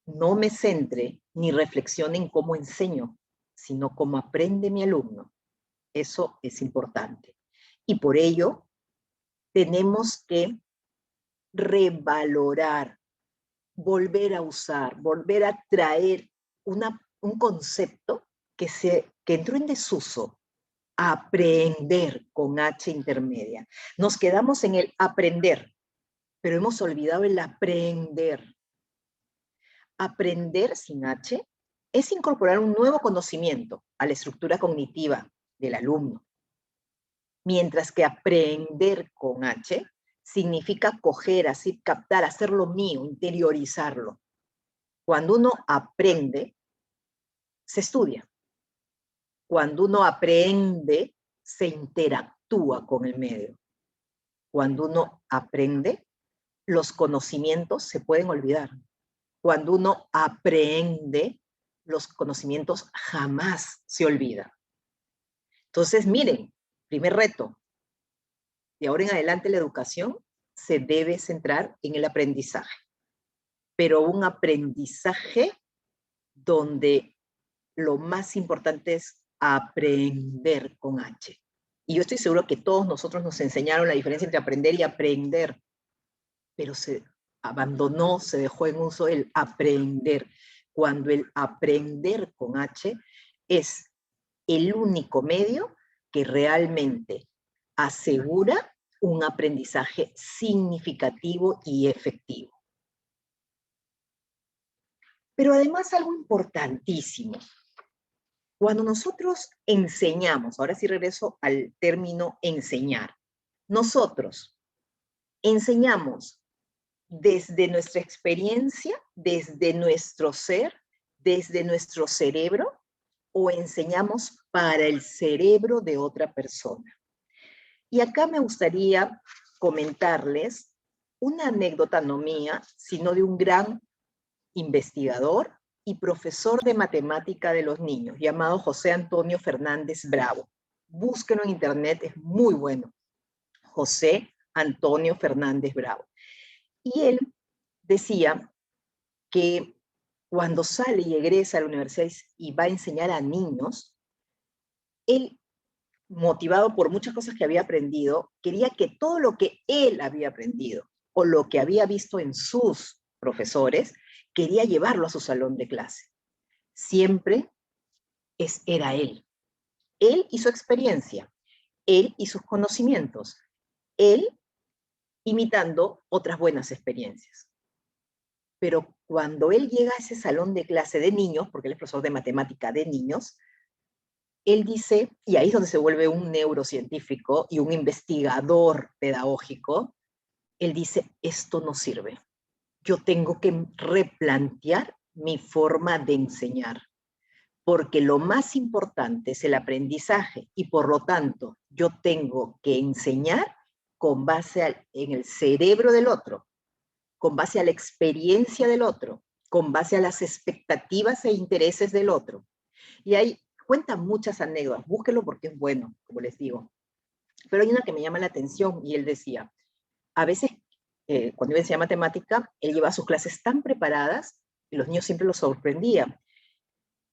S2: no me centre ni reflexione en cómo enseño, sino cómo aprende mi alumno. Eso es importante. Y por ello, tenemos que revalorar, volver a usar, volver a traer un concepto que entró en desuso, aprender con H intermedia. Nos quedamos en el aprender, pero hemos olvidado el aprender. Aprender sin H es incorporar un nuevo conocimiento a la estructura cognitiva del alumno. Mientras que aprender con H significa coger, así, captar, hacerlo mío, interiorizarlo. Cuando uno aprende, se estudia. Cuando uno aprende, se interactúa con el medio. Cuando uno aprende, los conocimientos se pueden olvidar. Cuando uno aprende, los conocimientos jamás se olvidan. Entonces, miren, primer reto. De ahora en adelante la educación se debe centrar en el aprendizaje. Pero un aprendizaje donde lo más importante es aprender con H. Y yo estoy seguro que todos nosotros nos enseñaron la diferencia entre aprender y aprender, pero se abandonó, se dejó en uso el aprender, cuando el aprender con H es el único medio que realmente asegura un aprendizaje significativo y efectivo. Pero además algo importantísimo, cuando nosotros enseñamos, ahora sí regreso al término enseñar, nosotros enseñamos desde nuestra experiencia, desde nuestro ser, desde nuestro cerebro, o enseñamos para el cerebro de otra persona. Y acá me gustaría comentarles una anécdota no mía, sino de un gran investigador y profesor de matemática de los niños, llamado José Antonio Fernández Bravo. Búsquenlo en internet, es muy bueno. José Antonio Fernández Bravo. Y él decía que cuando sale y egresa a la universidad y va a enseñar a niños, él, motivado por muchas cosas que había aprendido, quería que todo lo que él había aprendido o lo que había visto en sus profesores, quería llevarlo a su salón de clase. Siempre era él. Él y su experiencia, él y sus conocimientos, él imitando otras buenas experiencias. Pero cuando él llega a ese salón de clase de niños, porque él es profesor de matemática de niños, él dice, y ahí es donde se vuelve un neurocientífico y un investigador pedagógico, él dice, esto no sirve. Yo tengo que replantear mi forma de enseñar, porque lo más importante es el aprendizaje y por lo tanto yo tengo que enseñar con base en el cerebro del otro, con base a la experiencia del otro, con base a las expectativas e intereses del otro. Y ahí cuentan muchas anécdotas, búsquenlo porque es bueno, como les digo. Pero hay una que me llama la atención y él decía, a veces cuando iba a enseñar matemática, él llevaba sus clases tan preparadas y los niños siempre los sorprendían.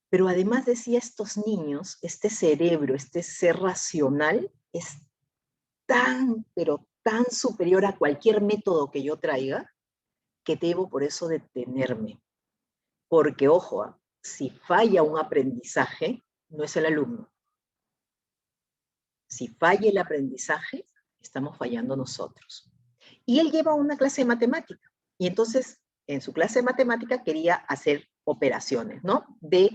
S2: Pero además decía, estos niños, este cerebro, este ser racional es tan, pero tan superior a cualquier método que yo traiga, que debo por eso detenerme. Porque, ojo, si falla un aprendizaje, no es el alumno. Si falla el aprendizaje, estamos fallando nosotros. Y él lleva una clase de matemática. Y entonces, en su clase de matemática quería hacer operaciones, ¿no? De,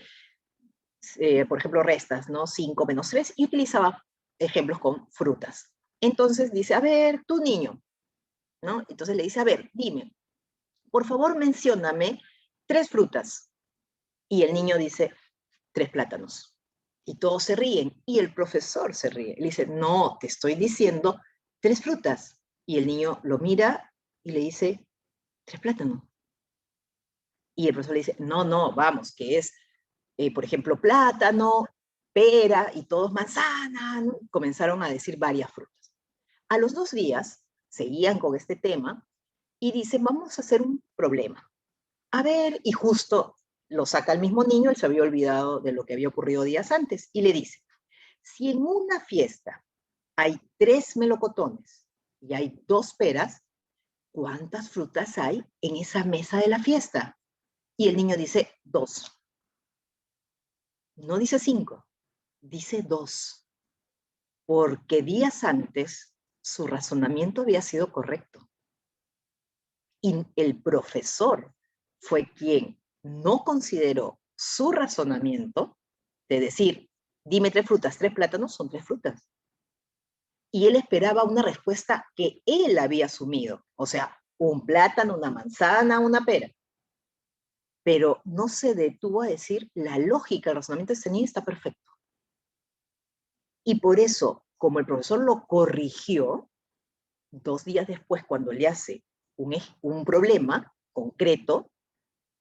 S2: por ejemplo, restas, ¿no? 5 menos 3, y utilizaba ejemplos con frutas. Entonces dice, a ver, tú niño, ¿no? Entonces le dice, a ver, dime, por favor, mencióname 3 frutas. Y el niño dice, 3 plátanos. Y todos se ríen, y el profesor se ríe. Le dice, no, te estoy diciendo 3 frutas. Y el niño lo mira y le dice, 3 plátanos. Y el profesor le dice, no, no, vamos, que es, por ejemplo, plátano, pera, y todos manzana, ¿no? Comenzaron a decir varias frutas. A los 2 días, seguían con este tema, y dicen, vamos a hacer un problema. A ver, y justo lo saca el mismo niño, él se había olvidado de lo que había ocurrido días antes, y le dice, si en una fiesta hay 3 melocotones y hay 2 peras, ¿cuántas frutas hay en esa mesa de la fiesta? Y el niño dice 2. No dice 5, dice 2. porque días antes su razonamiento había sido correcto. Y el profesor fue quien no consideró su razonamiento de decir, dime 3 frutas, 3 plátanos son 3 frutas. Y él esperaba una respuesta que él había asumido, o sea, un plátano, una manzana, una pera. Pero no se detuvo a decir, la lógica, el razonamiento de este niño está perfecto. Y por eso, como el profesor lo corrigió, 2 días después, cuando le hace un problema concreto,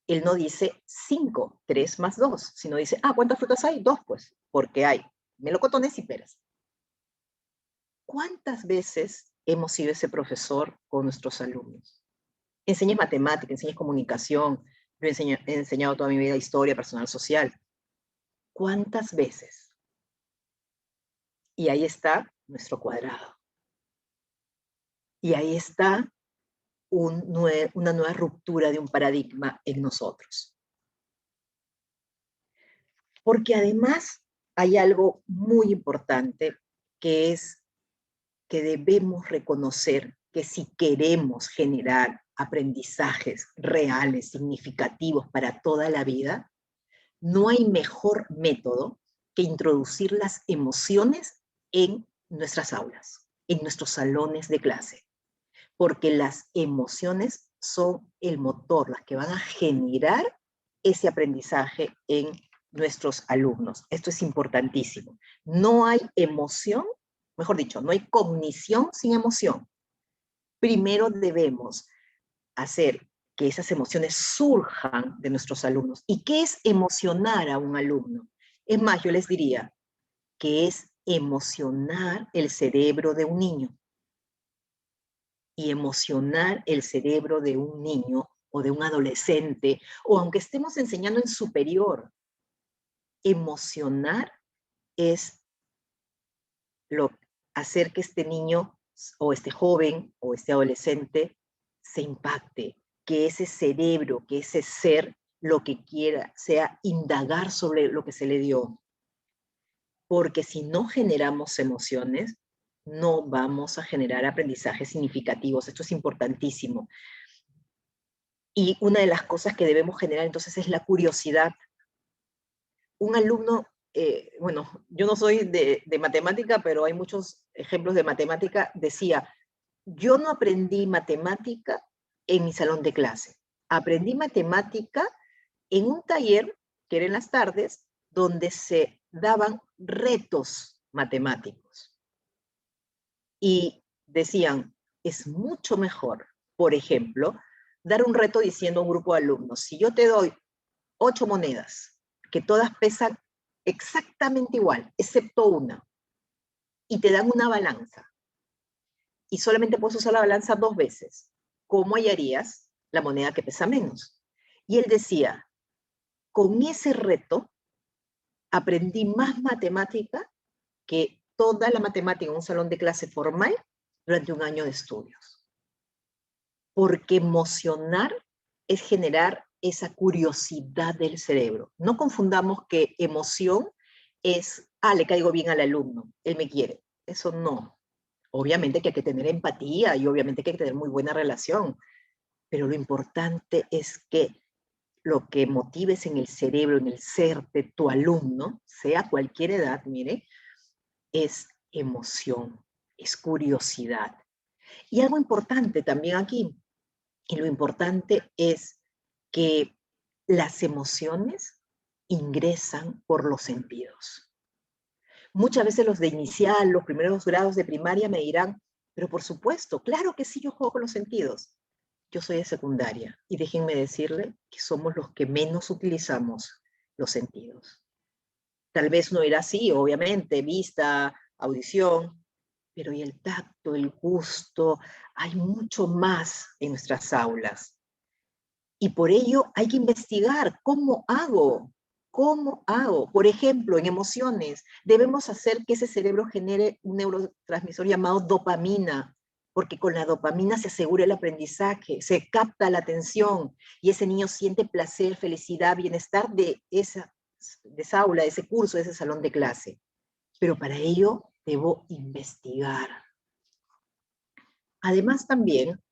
S2: él no dice 5, 3 más 2, sino dice, ¿cuántas frutas hay? 2, pues, porque hay melocotones y peras. ¿Cuántas veces hemos sido ese profesor con nuestros alumnos? Enseñas matemática, enseñas comunicación, yo he enseñado toda mi vida historia personal social. ¿Cuántas veces? Y ahí está nuestro cuadrado. Y ahí está una nueva ruptura de un paradigma en nosotros. Porque además hay algo muy importante, que es que debemos reconocer que si queremos generar aprendizajes reales, significativos para toda la vida, no hay mejor método que introducir las emociones en nuestras aulas, en nuestros salones de clase, porque las emociones son el motor, las que van a generar ese aprendizaje en nuestros alumnos. Esto es importantísimo. No hay emoción, mejor dicho, no hay cognición sin emoción. Primero debemos hacer que esas emociones surjan de nuestros alumnos. ¿Y qué es emocionar a un alumno? Es más, yo les diría que es emocionar el cerebro de un niño. Y emocionar el cerebro de un niño o de un adolescente, o aunque estemos enseñando en superior, emocionar es hacer que este niño o este joven o este adolescente se impacte, que ese cerebro, que ese ser, lo que quiera sea indagar sobre lo que se le dio. Porque si no generamos emociones, no vamos a generar aprendizajes significativos. Esto es importantísimo. Y una de las cosas que debemos generar entonces es la curiosidad. Un alumno, bueno, yo no soy de matemática, pero hay muchos ejemplos de matemática, decía, yo no aprendí matemática en mi salón de clase. Aprendí matemática en un taller, que era en las tardes, donde se daban retos matemáticos. Y decían, es mucho mejor, por ejemplo, dar un reto diciendo a un grupo de alumnos, si yo te doy 8 monedas, que todas pesan exactamente igual, excepto una, y te dan una balanza, y solamente puedes usar la balanza 2 veces, ¿cómo hallarías la moneda que pesa menos? Y él decía, con ese reto aprendí más matemática que toda la matemática en un salón de clase formal durante un año de estudios. Porque emocionar es generar esa curiosidad del cerebro. No confundamos que emoción es, le caigo bien al alumno, él me quiere. Eso no. Obviamente que hay que tener empatía y obviamente que hay que tener muy buena relación, pero lo importante es que lo que motives en el cerebro, en el ser de tu alumno, sea cualquier edad, mire, es emoción, es curiosidad. Y algo importante también aquí, y lo importante es que las emociones ingresan por los sentidos. Muchas veces los de inicial, los primeros grados de primaria me dirán, pero por supuesto, claro que sí, yo juego con los sentidos. Yo soy de secundaria y déjenme decirle que somos los que menos utilizamos los sentidos. Tal vez no era así, obviamente, vista, audición, pero y el tacto, el gusto, hay mucho más en nuestras aulas. Y por ello hay que investigar cómo hago. ¿Cómo hago? Por ejemplo, en emociones, debemos hacer que ese cerebro genere un neurotransmisor llamado dopamina, porque con la dopamina se asegura el aprendizaje, se capta la atención y ese niño siente placer, felicidad, bienestar de esa aula, de ese curso, de ese salón de clase. Pero para ello debo investigar. Además también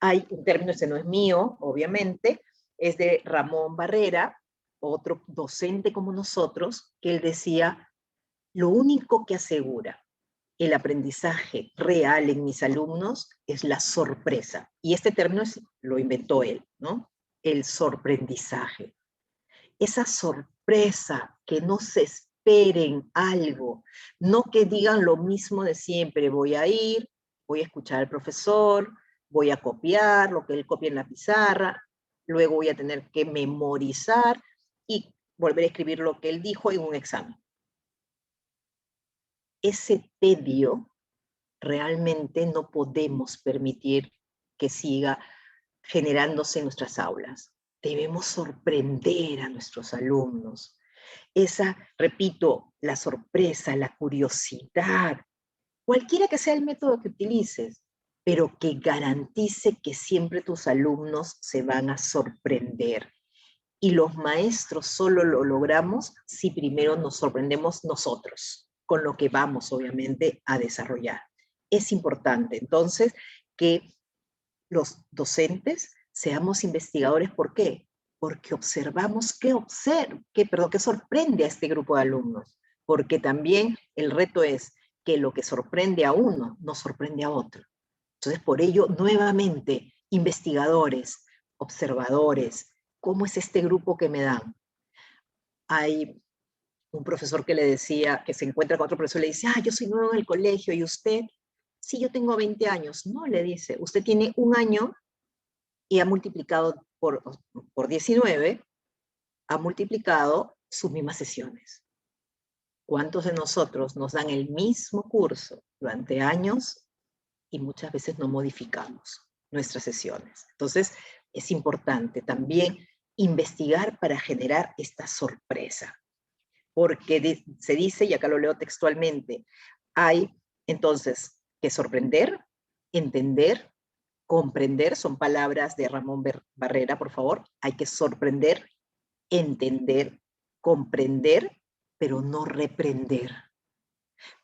S2: hay un término, este no es mío, obviamente, es de Ramón Barrera, otro docente como nosotros, que él decía, lo único que asegura el aprendizaje real en mis alumnos es la sorpresa. Y este término lo inventó él, ¿no? El sorprendizaje. Esa sorpresa, que no se esperen algo, no que digan lo mismo de siempre, voy a ir, voy a escuchar al profesor, voy a copiar lo que él copia en la pizarra, luego voy a tener que memorizar y volver a escribir lo que él dijo en un examen. Ese tedio realmente no podemos permitir que siga generándose en nuestras aulas. Debemos sorprender a nuestros alumnos. Esa, repito, la sorpresa, la curiosidad, cualquiera que sea el método que utilices, pero que garantice que siempre tus alumnos se van a sorprender. Y los maestros solo lo logramos si primero nos sorprendemos nosotros, con lo que vamos, obviamente, a desarrollar. Es importante, entonces, que los docentes seamos investigadores. ¿Por qué? Porque observamos qué sorprende a este grupo de alumnos. Porque también el reto es que lo que sorprende a uno no sorprende a otro. Entonces, por ello, nuevamente, investigadores, observadores, ¿cómo es este grupo que me dan? Hay un profesor que le decía, que se encuentra con otro profesor, le dice, yo soy nuevo en el colegio, ¿y usted? Sí, yo tengo 20 años. No, le dice, usted tiene un año y ha multiplicado por 19, ha multiplicado sus mismas sesiones. ¿Cuántos de nosotros nos dan el mismo curso durante años y muchas veces no modificamos nuestras sesiones? Entonces, es importante también investigar para generar esta sorpresa. Porque se dice, y acá lo leo textualmente, hay entonces que sorprender, entender, comprender, son palabras de Ramón Barrera, por favor. Hay que sorprender, entender, comprender, pero no reprender.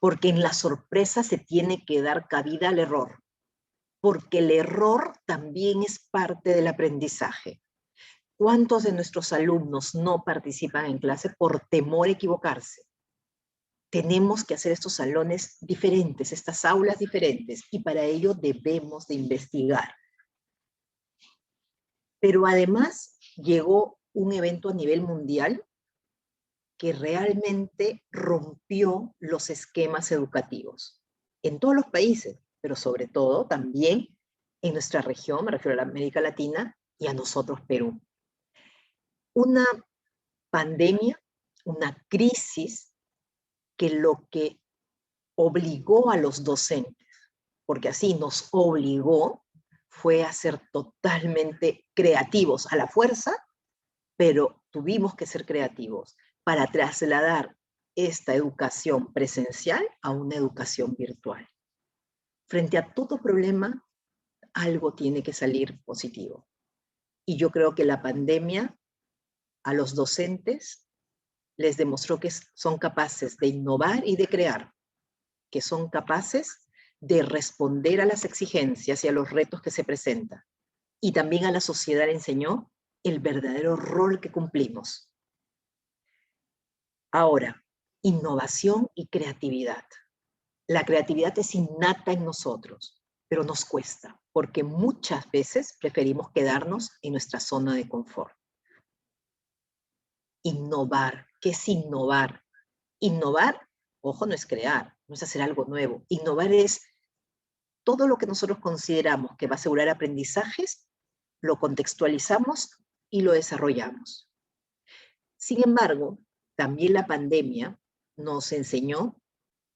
S2: Porque en la sorpresa se tiene que dar cabida al error. Porque el error también es parte del aprendizaje. ¿Cuántos de nuestros alumnos no participan en clase por temor a equivocarse? Tenemos que hacer estos salones diferentes, estas aulas diferentes, y para ello debemos de investigar. Pero además llegó un evento a nivel mundial que realmente rompió los esquemas educativos en todos los países, pero sobre todo también en nuestra región, me refiero a la América Latina y a nosotros, Perú. Una pandemia, una crisis que lo que obligó a los docentes, porque así nos obligó, fue a ser totalmente creativos a la fuerza, pero tuvimos que ser creativos para trasladar esta educación presencial a una educación virtual. Frente a todo problema, algo tiene que salir positivo. Y yo creo que la pandemia a los docentes les demostró que son capaces de innovar y de crear, que son capaces de responder a las exigencias y a los retos que se presentan. Y también a la sociedad le enseñó el verdadero rol que cumplimos. Ahora, innovación y creatividad. La creatividad es innata en nosotros, pero nos cuesta, porque muchas veces preferimos quedarnos en nuestra zona de confort. Innovar. ¿Qué es innovar? Innovar, ojo, no es crear, no es hacer algo nuevo. Innovar es todo lo que nosotros consideramos que va a asegurar aprendizajes, lo contextualizamos y lo desarrollamos. Sin embargo, también la pandemia nos enseñó,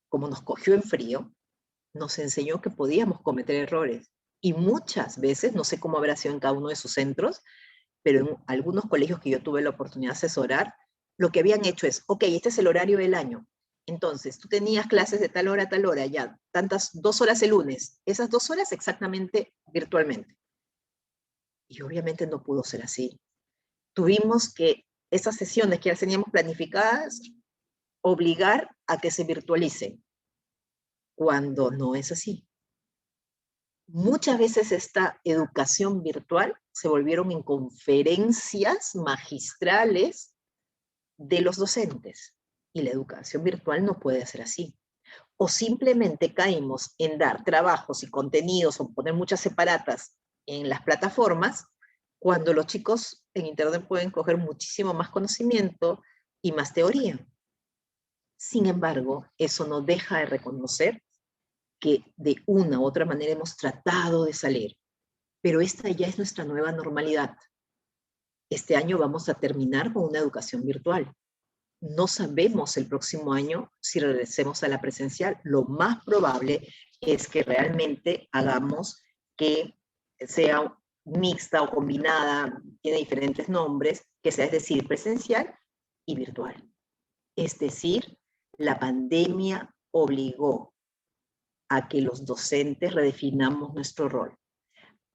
S2: como nos cogió en frío, nos enseñó que podíamos cometer errores. Y muchas veces, no sé cómo habrá sido en cada uno de sus centros, pero en algunos colegios que yo tuve la oportunidad de asesorar, lo que habían hecho es, ok, este es el horario del año. Entonces, tú tenías clases de tal hora a tal hora, ya, 2 horas el lunes, esas 2 horas exactamente virtualmente. Y obviamente no pudo ser así. Tuvimos que esas sesiones que ya teníamos planificadas, obligar a que se virtualicen, cuando no es así. Muchas veces esta educación virtual se volvieron en conferencias magistrales de los docentes, y la educación virtual no puede ser así. O simplemente caímos en dar trabajos y contenidos o poner muchas separatas en las plataformas, cuando los chicos en internet pueden coger muchísimo más conocimiento y más teoría. Sin embargo, eso no deja de reconocer que de una u otra manera hemos tratado de salir, pero esta ya es nuestra nueva normalidad. Este año vamos a terminar con una educación virtual. No sabemos el próximo año si regresemos a la presencial. Lo más probable es que realmente hagamos que sea mixta o combinada, tiene diferentes nombres, que sea, es decir, presencial y virtual. Es decir, la pandemia obligó a que los docentes redefinamos nuestro rol.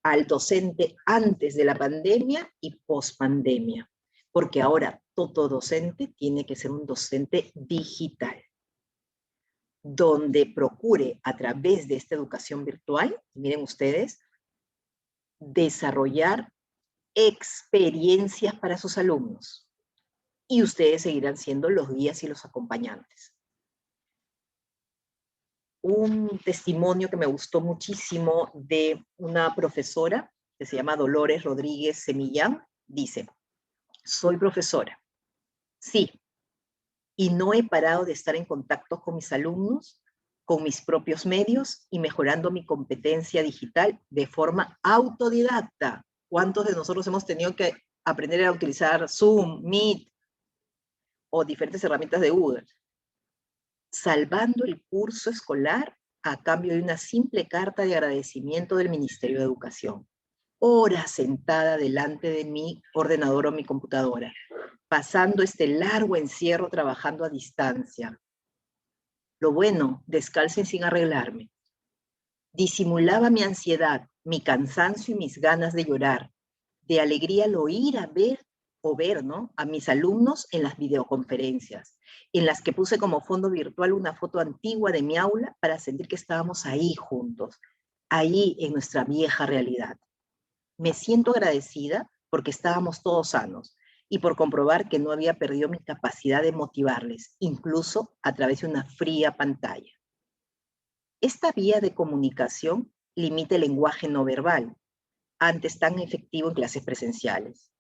S2: Al docente antes de la pandemia y post pandemia. Porque ahora todo docente tiene que ser un docente digital, donde procure a través de esta educación virtual, miren ustedes, desarrollar experiencias para sus alumnos. Y ustedes seguirán siendo los guías y los acompañantes. Un testimonio que me gustó muchísimo de una profesora que se llama Dolores Rodríguez Semillán, dice: soy profesora, sí, y no he parado de estar en contacto con mis alumnos, con mis propios medios y mejorando mi competencia digital de forma autodidacta. ¿Cuántos de nosotros hemos tenido que aprender a utilizar Zoom, Meet o diferentes herramientas de Google? Salvando el curso escolar a cambio de una simple carta de agradecimiento del Ministerio de Educación. Horas sentada delante de mi ordenador o mi computadora, pasando este largo encierro trabajando a distancia. Lo bueno, descalcen sin arreglarme. Disimulaba mi ansiedad, mi cansancio y mis ganas de llorar. De alegría al oír ver, ¿no?, a mis alumnos en las videoconferencias, en las que puse como fondo virtual una foto antigua de mi aula para sentir que estábamos ahí juntos, ahí en nuestra vieja realidad. Me siento agradecida porque estábamos todos sanos y por comprobar que no había perdido mi capacidad de motivarles, incluso a través de una fría pantalla. Esta vía de comunicación limita el lenguaje no verbal, antes tan efectivo en clases presenciales.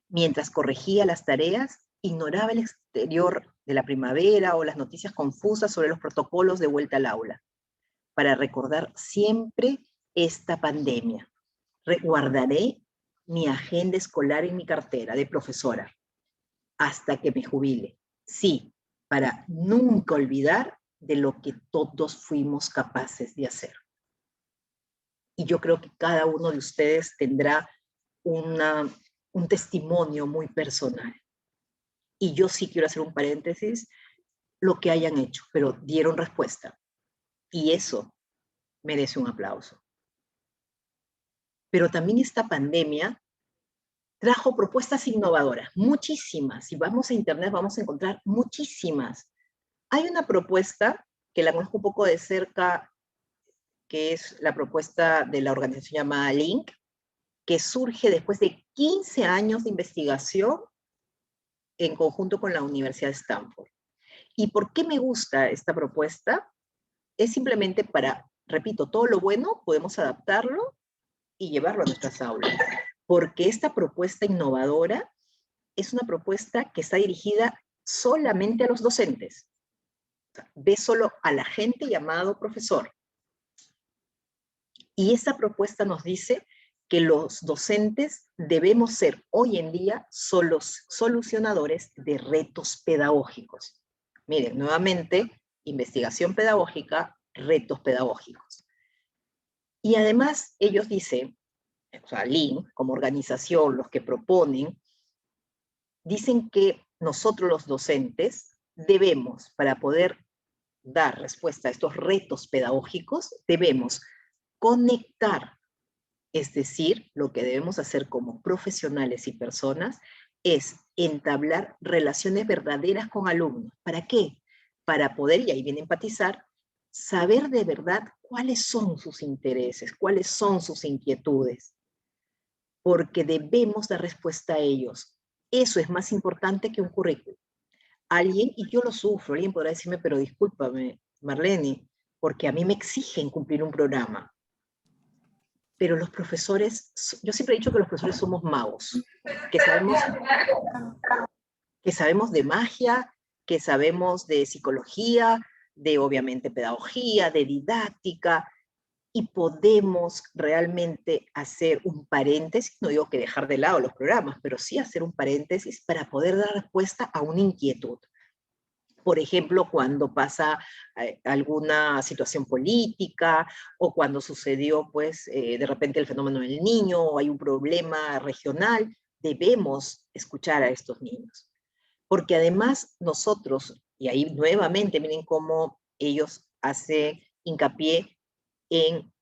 S2: Mientras corregía las tareas, ignoraba el exterior de la primavera o las noticias confusas sobre los protocolos de vuelta al aula, para recordar siempre esta pandemia. Guardaré mi agenda escolar en mi cartera de profesora hasta que me jubile. Sí, para nunca olvidar de lo que todos fuimos capaces de hacer. Y yo creo que cada uno de ustedes tendrá un testimonio muy personal. Y yo sí quiero hacer un paréntesis, lo que hayan hecho, pero dieron respuesta. Y eso merece un aplauso. Pero también esta pandemia trajo propuestas innovadoras, muchísimas. Si vamos a internet vamos a encontrar muchísimas. Hay una propuesta que la conozco un poco de cerca, que es la propuesta de la organización llamada Link, que surge después de 15 años de investigación en conjunto con la Universidad de Stanford. ¿Y por qué me gusta esta propuesta? Es simplemente para, repito, todo lo bueno podemos adaptarlo y llevarlo a nuestras aulas. Porque esta propuesta innovadora es una propuesta que está dirigida solamente a los docentes. Ve solo a la gente llamado profesor. Y esta propuesta nos dice que los docentes debemos ser hoy en día solucionadores de retos pedagógicos. Miren, nuevamente, investigación pedagógica, retos pedagógicos. Y además ellos dicen, o sea, Link, como organización, los que proponen, dicen que nosotros los docentes debemos, para poder dar respuesta a estos retos pedagógicos, debemos conectar. Es decir, lo que debemos hacer como profesionales y personas es entablar relaciones verdaderas con alumnos. ¿Para qué? para poder, y ahí viene empatizar, saber de verdad cuáles son sus intereses, cuáles son sus inquietudes, porque debemos dar respuesta a ellos. Eso es más importante que un currículum. Alguien, y yo lo sufro, alguien podrá decirme, pero discúlpame, Marlene, porque a mí me exigen cumplir un programa. Pero los profesores, yo siempre he dicho que los profesores somos magos, que sabemos de magia, que sabemos de psicología, de obviamente pedagogía, de didáctica, y podemos realmente hacer un paréntesis, no digo que dejar de lado los programas, pero sí hacer un paréntesis para poder dar respuesta a una inquietud. Por ejemplo, cuando pasa alguna situación política o cuando sucedió, pues, de repente el fenómeno del niño o hay un problema regional, debemos escuchar a estos niños. Porque además nosotros, y ahí nuevamente miren cómo ellos hacen hincapié en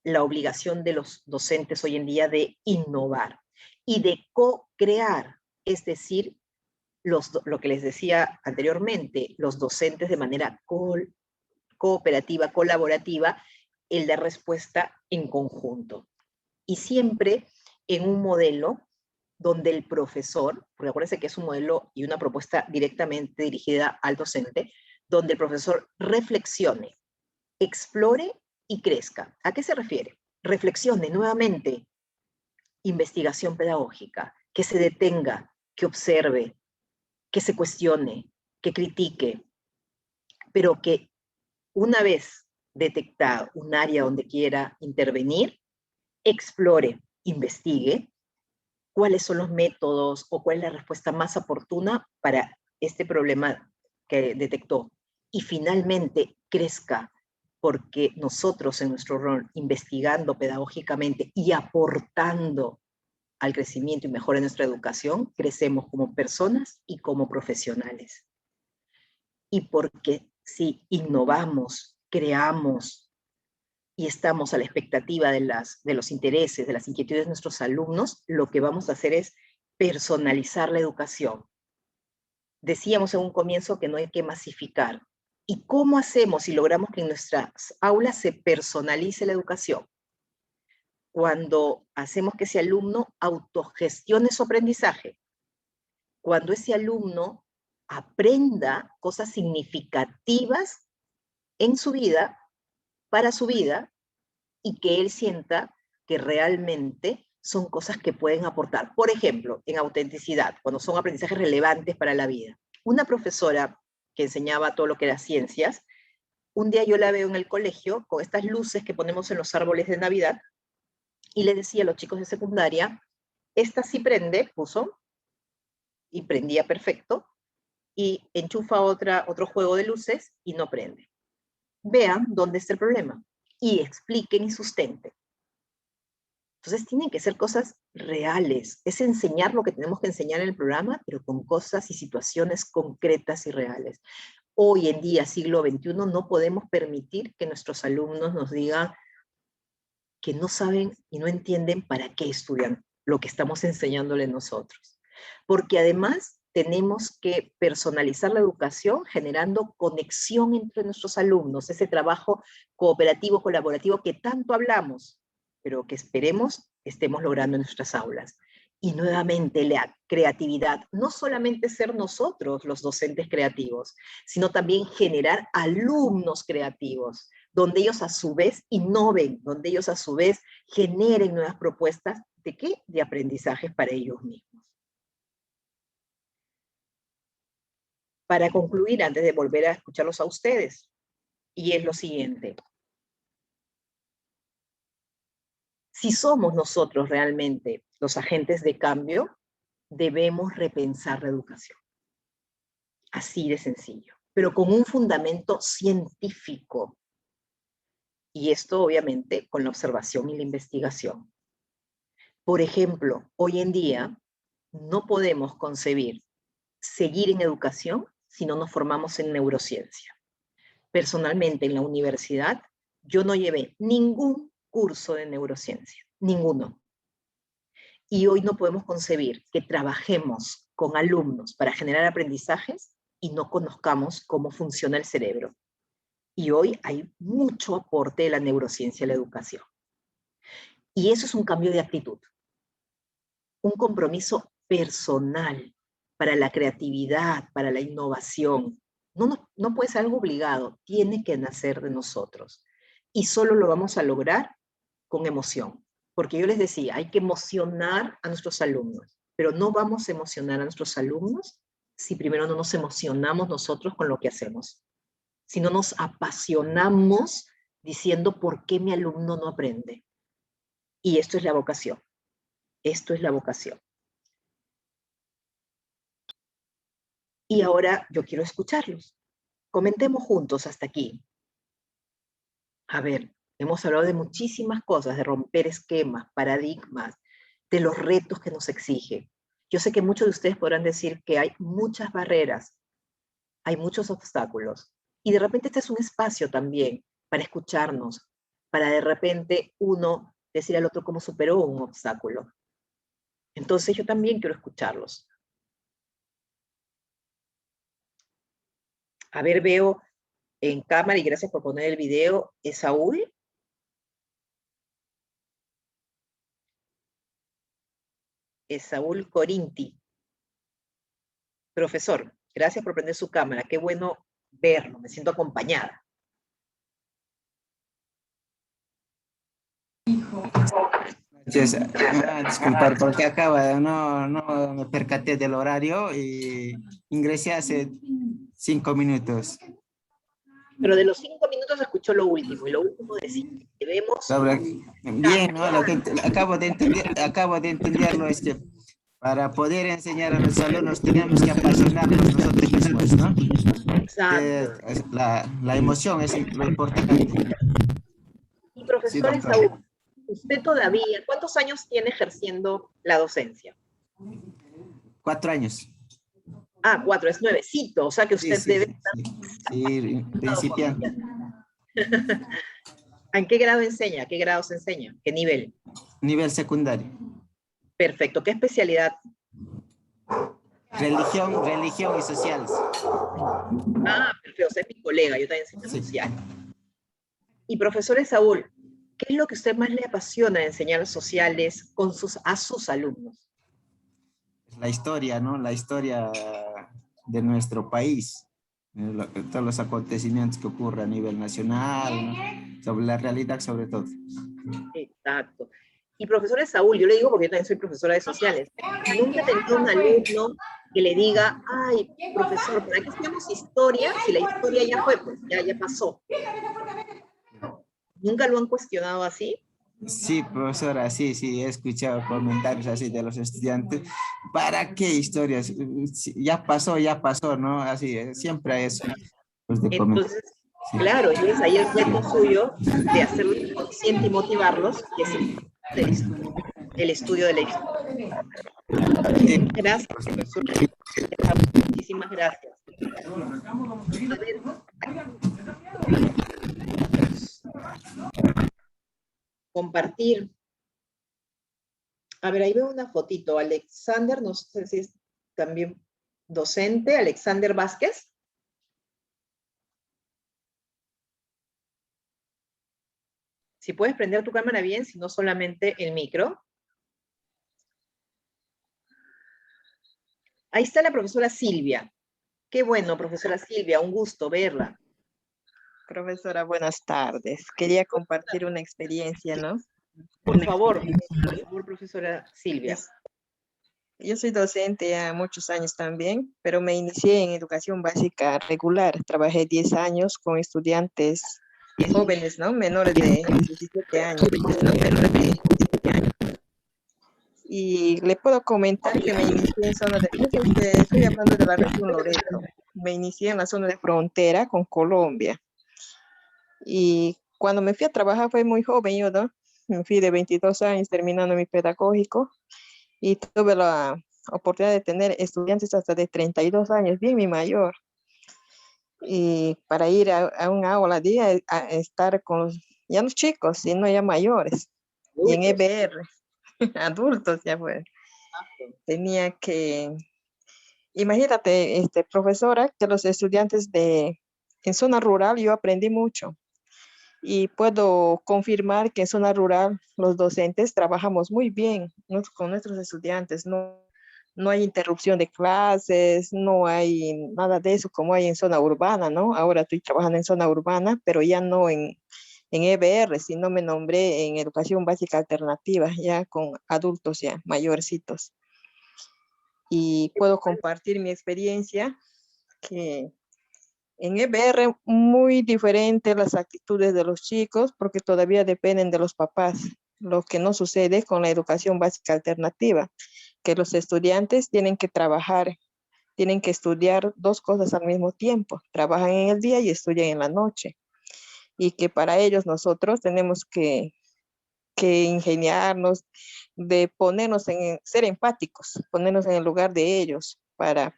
S2: la obligación de los docentes hoy en día de innovar y de co-crear, es decir, lo que les decía anteriormente, los docentes de manera cooperativa, colaborativa, el dar respuesta en conjunto. Y siempre en un modelo donde el profesor, porque acuérdense que es un modelo y una propuesta directamente dirigida al docente, donde el profesor reflexione, explore y crezca. ¿A qué se refiere? Reflexione nuevamente, investigación pedagógica, que se detenga, que observe, que se cuestione, que critique, pero que una vez detectado un área donde quiera intervenir, explore, investigue cuáles son los métodos o cuál es la respuesta más oportuna para este problema que detectó. Y finalmente crezca, porque nosotros en nuestro rol, investigando pedagógicamente y aportando al crecimiento y mejora de nuestra educación, crecemos como personas y como profesionales. Y porque si innovamos, creamos y estamos a la expectativa de los intereses, de las inquietudes de nuestros alumnos, lo que vamos a hacer es personalizar la educación. Decíamos en un comienzo que no hay que masificar. ¿Y cómo hacemos si logramos que en nuestras aulas se personalice la educación? Cuando hacemos que ese alumno autogestione su aprendizaje, cuando ese alumno aprenda cosas significativas en su vida, para su vida, y que él sienta que realmente son cosas que pueden aportar. Por ejemplo, en autenticidad, cuando son aprendizajes relevantes para la vida. Una profesora que enseñaba todo lo que era ciencias, un día yo la veo en el colegio con estas luces que ponemos en los árboles de Navidad, y le decía a los chicos de secundaria, esta sí prende, puso, y prendía perfecto, y enchufa otro juego de luces y no prende. Vean dónde está el problema, y expliquen y sustenten. Entonces tienen que ser cosas reales, es enseñar lo que tenemos que enseñar en el programa, pero con cosas y situaciones concretas y reales. Hoy en día, siglo XXI, no podemos permitir que nuestros alumnos nos digan que no saben y no entienden para qué estudian lo que estamos enseñándole nosotros. Porque además tenemos que personalizar la educación generando conexión entre nuestros alumnos, ese trabajo cooperativo, colaborativo que tanto hablamos, pero que esperemos estemos logrando en nuestras aulas. Y nuevamente la creatividad, no solamente ser nosotros los docentes creativos, sino también generar alumnos creativos, donde ellos a su vez innoven, donde ellos a su vez generen nuevas propuestas, ¿de qué? De aprendizajes para ellos mismos. Para concluir, antes de volver a escucharlos a ustedes, y es lo siguiente. Si somos nosotros realmente los agentes de cambio, debemos repensar la educación. Así de sencillo, pero con un fundamento científico. Y esto obviamente con la observación y la investigación. Por ejemplo, hoy en día no podemos concebir seguir en educación si no nos formamos en neurociencia. Personalmente en la universidad yo no llevé ningún curso de neurociencia, ninguno. Y hoy no podemos concebir que trabajemos con alumnos para generar aprendizajes y no conozcamos cómo funciona el cerebro. Y hoy hay mucho aporte de la neurociencia a la educación. Y eso es un cambio de actitud, un compromiso personal para la creatividad, para la innovación. No puede ser algo obligado, tiene que nacer de nosotros. Y solo lo vamos a lograr con emoción. Porque yo les decía, hay que emocionar a nuestros alumnos, pero no vamos a emocionar a nuestros alumnos si primero no nos emocionamos nosotros con lo que hacemos. Si no nos apasionamos diciendo por qué mi alumno no aprende. Y esto es la vocación. Esto es la vocación. Y ahora yo quiero escucharlos. Comentemos juntos hasta aquí. A ver, hemos hablado de muchísimas cosas, de romper esquemas, paradigmas, de los retos que nos exige. Yo sé que muchos de ustedes podrán decir que hay muchas barreras, hay muchos obstáculos. Y de repente este es un espacio también para escucharnos, para de repente uno decir al otro cómo superó un obstáculo. Entonces yo también quiero escucharlos. A ver, veo en cámara, y gracias por poner el video, ¿es Saúl? Es Saúl Corinti. Profesor, gracias por prender su cámara. Qué bueno verlo, me siento acompañada.
S6: Disculpar porque no me percaté del horario y ingresé hace 5 minutos.
S2: Pero de los 5 minutos escuchó lo último, y lo último decía, debemos...
S6: Bien, ¿no? Lo que acabo de entenderlo es que para poder enseñar a los alumnos tenemos que apasionarnos nosotros mismos, ¿no?
S2: Exacto.
S6: La emoción es lo importante.
S2: Y profesor Saúl, usted todavía, ¿cuántos años tiene ejerciendo la docencia?
S6: 4 años.
S2: Ah, 4, es nuevecito, o sea que usted debe...
S6: Sí, principiante.
S2: ¿En qué grado enseña? ¿Qué grado se enseña? ¿Qué nivel?
S6: Nivel secundario.
S2: Perfecto. ¿Qué especialidad?
S6: Religión y sociales.
S2: Ah, perfecto. O sea, es mi colega, yo también enseño social. Y profesor Saúl, ¿qué es lo que a usted más le apasiona de enseñar sociales a sus alumnos?
S6: La historia, ¿no? La historia de nuestro país, todos los acontecimientos que ocurren a nivel nacional, ¿no? Sobre la realidad sobre todo.
S2: Exacto. Y profesor Saúl, yo le digo porque yo también soy profesora de sociales, nunca he tenido un alumno que le diga, ay, profesor, ¿para qué estudiamos historia si la historia ya fue, pues ya pasó? ¿Nunca lo han cuestionado así?
S6: Sí, profesora, sí, he escuchado comentarios así de los estudiantes. ¿Para qué historias? Ya pasó, ¿no? Así, siempre es. Pues
S2: entonces, sí. Claro, y es ahí el reto suyo de hacerlo consciente y motivarlos, que es el estudio de la historia. Gracias, profesor. Muchísimas gracias. Compartir. A ver, ahí veo una fotito. Alexander, no sé si es también docente, Alexander Vázquez. Si puedes prender tu cámara bien, si no solamente el micro. Ahí está la profesora Silvia. Qué bueno, profesora Silvia, un gusto verla.
S8: Profesora, buenas tardes. Quería compartir una experiencia, ¿no?
S2: Por favor, profesora Silvia.
S8: Yo soy docente a muchos años también, pero me inicié en educación básica regular. Trabajé 10 años con estudiantes jóvenes, ¿no? Menores de 17 años. Y le puedo comentar que me inicié en zona de... Estoy hablando de la región Loreto. Me inicié en la zona de frontera con Colombia. Y cuando me fui a trabajar fue muy joven yo, ¿no? Me fui de 22 años terminando mi pedagógico y tuve la oportunidad de tener estudiantes hasta de 32 años, bien mi mayor. Y para ir a un aula día a estar con ya los chicos, sino ya mayores. Adultos. Y en EBR, adultos ya fue. Tenía que imagínate, profesora, que los estudiantes en zona rural yo aprendí mucho y puedo confirmar que en zona rural los docentes trabajamos muy bien, ¿no?, con nuestros estudiantes. No hay interrupción de clases, no hay nada de eso como hay en zona urbana, ¿no? Ahora estoy trabajando en zona urbana, pero ya no en EBR, sino me nombré en educación básica alternativa, ya con adultos ya mayorcitos. Y puedo compartir mi experiencia que en EBR muy diferente las actitudes de los chicos porque todavía dependen de los papás, lo que no sucede con la educación básica alternativa, que los estudiantes tienen que trabajar, tienen que estudiar dos cosas al mismo tiempo, trabajan en el día y estudian en la noche, y que para ellos nosotros tenemos que ingeniarnos, de ponernos ser empáticos, ponernos en el lugar de ellos para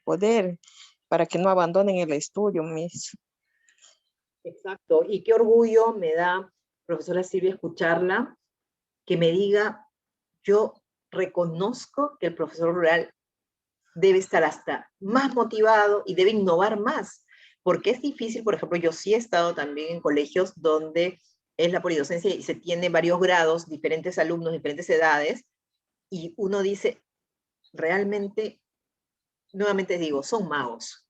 S8: que no abandonen el estudio, mis.
S2: Exacto, y qué orgullo me da, profesora Silvia, escucharla, que me diga, yo reconozco que el profesor rural debe estar hasta más motivado y debe innovar más, porque es difícil. Por ejemplo, yo sí he estado también en colegios donde es la polidocencia y se tiene varios grados, diferentes alumnos, diferentes edades, y uno dice, realmente, nuevamente digo, son magos,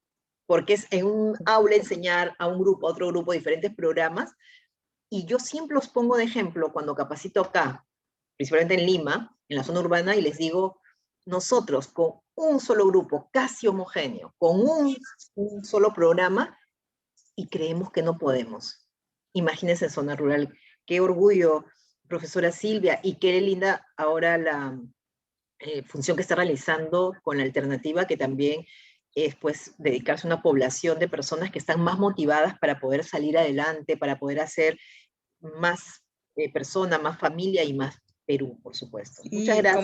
S2: porque es en un aula enseñar a un grupo, a otro grupo, diferentes programas, y yo siempre los pongo de ejemplo cuando capacito acá, principalmente en Lima, en la zona urbana, y les digo, nosotros con un solo grupo casi homogéneo, con un solo programa, y creemos que no podemos. Imagínense en zona rural. Qué orgullo, profesora Silvia, y qué linda ahora la función que está realizando con la alternativa, que también es pues dedicarse a una población de personas que están más motivadas para poder salir adelante, para poder hacer más persona, más familia y más Perú, por supuesto. Muchas
S8: Y
S2: gracias.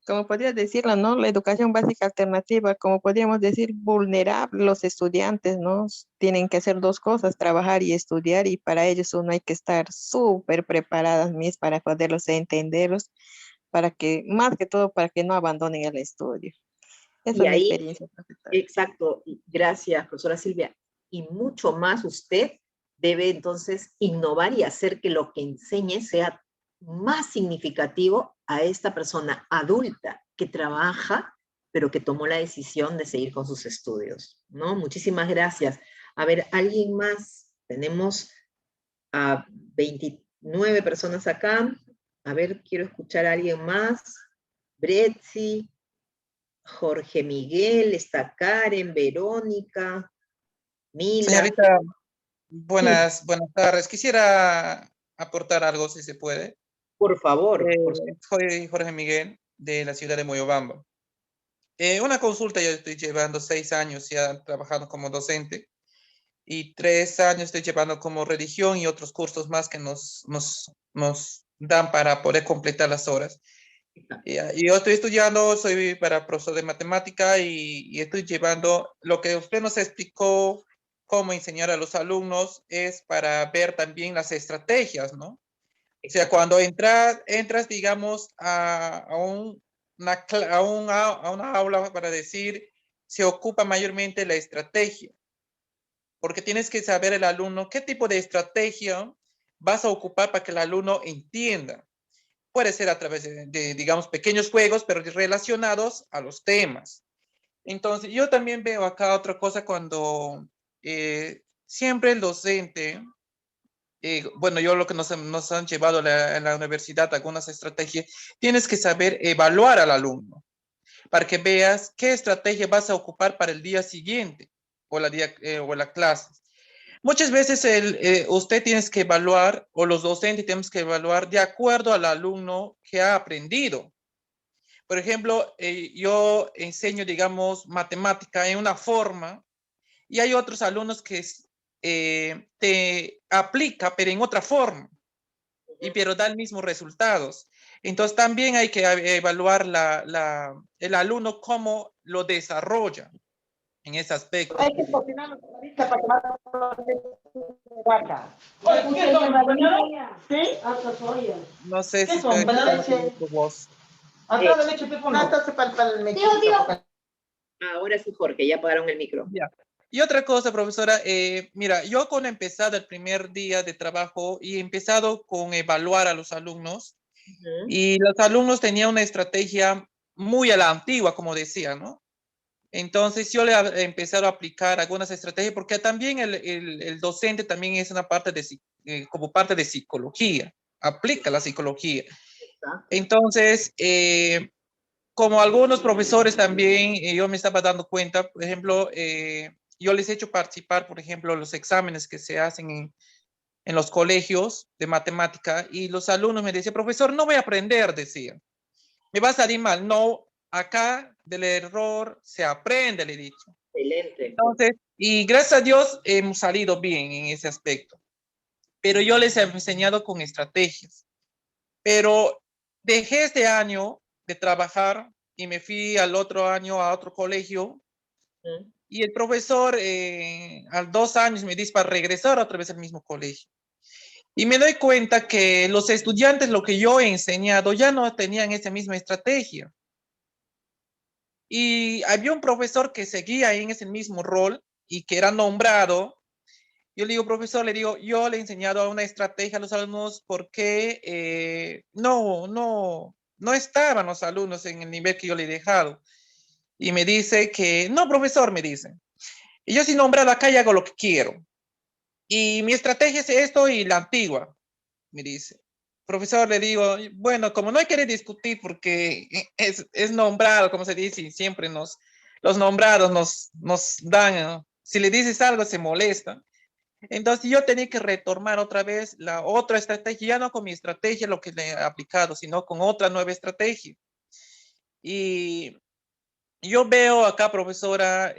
S8: como podría decirlo, ¿no? La educación básica alternativa, como podríamos decir, vulnerable los estudiantes, ¿no? Tienen que hacer dos cosas, trabajar y estudiar, y para ellos uno hay que estar súper preparadas, mis, para poderlos entenderlos, para que, más que todo, para que no abandonen el estudio. Esa
S2: Y
S8: es mi
S2: ahí,
S8: experiencia, profesora.
S2: exacto, gracias, profesora Silvia. Y mucho más usted debe entonces innovar y hacer que lo que enseñe sea más significativo a esta persona adulta que trabaja, pero que tomó la decisión de seguir con sus estudios, ¿no? Muchísimas gracias. A ver, ¿alguien más? Tenemos a 29 personas acá. A ver, quiero escuchar a alguien más. Bretzi, Jorge Miguel, está Karen, Verónica, Mila.
S7: Señorita, buenas tardes. Quisiera aportar algo, si se puede.
S2: Por favor.
S7: Soy Jorge Miguel, de la ciudad de Moyobamba. Una consulta, yo estoy llevando 6 años ya trabajando como docente, y 3 años estoy llevando como religión y otros cursos más que nos dan para poder completar las horas. Y yo estoy estudiando, soy para profesor de matemática, y estoy llevando lo que usted nos explicó, cómo enseñar a los alumnos, es para ver también las estrategias, ¿no? O sea, cuando entras, digamos, a una aula, para decir, se ocupa mayormente la estrategia, porque tienes que saber el alumno qué tipo de estrategia vas a ocupar para que el alumno entienda. Puede ser a través de, digamos, pequeños juegos, pero relacionados a los temas. Entonces, yo también veo acá otra cosa cuando siempre el docente, bueno, yo lo que nos han llevado en la universidad, algunas estrategias, tienes que saber evaluar al alumno para que veas qué estrategia vas a ocupar para el día siguiente o la clase. Muchas veces usted tiene que evaluar, o los docentes tenemos que evaluar de acuerdo al alumno que ha aprendido. Por ejemplo, yo enseño, digamos, matemática en una forma, y hay otros alumnos que te aplica, pero en otra forma, pero da el mismo resultados. Entonces también hay que evaluar el alumno cómo lo desarrolla en ese aspecto.
S9: Hay que cocinar para que
S7: no sé
S9: ¿qué
S7: si
S9: son? ¿Para la leche?
S7: tu voz.
S9: Acá la leche, para el
S2: Ahora sí, Jorge, ya apagaron el micro.
S7: Ya. Y otra cosa, profesora, mira, yo cuando he empezado el primer día de trabajo y he empezado con evaluar a los alumnos, y los alumnos tenían una estrategia muy a la antigua, como decía, ¿no? Entonces yo le he empezado a aplicar algunas estrategias, porque también el docente también es una parte como parte de psicología, aplica la psicología. Entonces, como algunos profesores también, yo me estaba dando cuenta, por ejemplo, yo les he hecho participar, por ejemplo, los exámenes que se hacen en los colegios de matemática, y los alumnos me decían, profesor, no voy a aprender, decían, me va a salir mal. No, acá del error se aprende, le he dicho.
S2: Excelente.
S7: Entonces, y gracias a Dios hemos salido bien en ese aspecto. Pero yo les he enseñado con estrategias. Pero dejé este año de trabajar y me fui al otro año a otro colegio. Y el profesor a 2 años me dice para regresar otra vez al mismo colegio. Y me doy cuenta que los estudiantes, lo que yo he enseñado, ya no tenían esa misma estrategia. Y había un profesor que seguía ahí en ese mismo rol y que era nombrado. Yo le digo, profesor, le digo, yo le he enseñado una estrategia a los alumnos porque no estaban los alumnos en el nivel que yo le he dejado. Y me dice que, no, profesor, me dice, y yo si nombrado acá y hago lo que quiero. Y mi estrategia es esto y la antigua, me dice. Profesor, le digo, bueno, como no hay que discutir porque es nombrado, como se dice, y siempre los nombrados nos dan, si le dices algo se molesta. Entonces yo tenía que retomar otra vez la otra estrategia, ya no con mi estrategia lo que le he aplicado, sino con otra nueva estrategia. Y yo veo acá, profesora,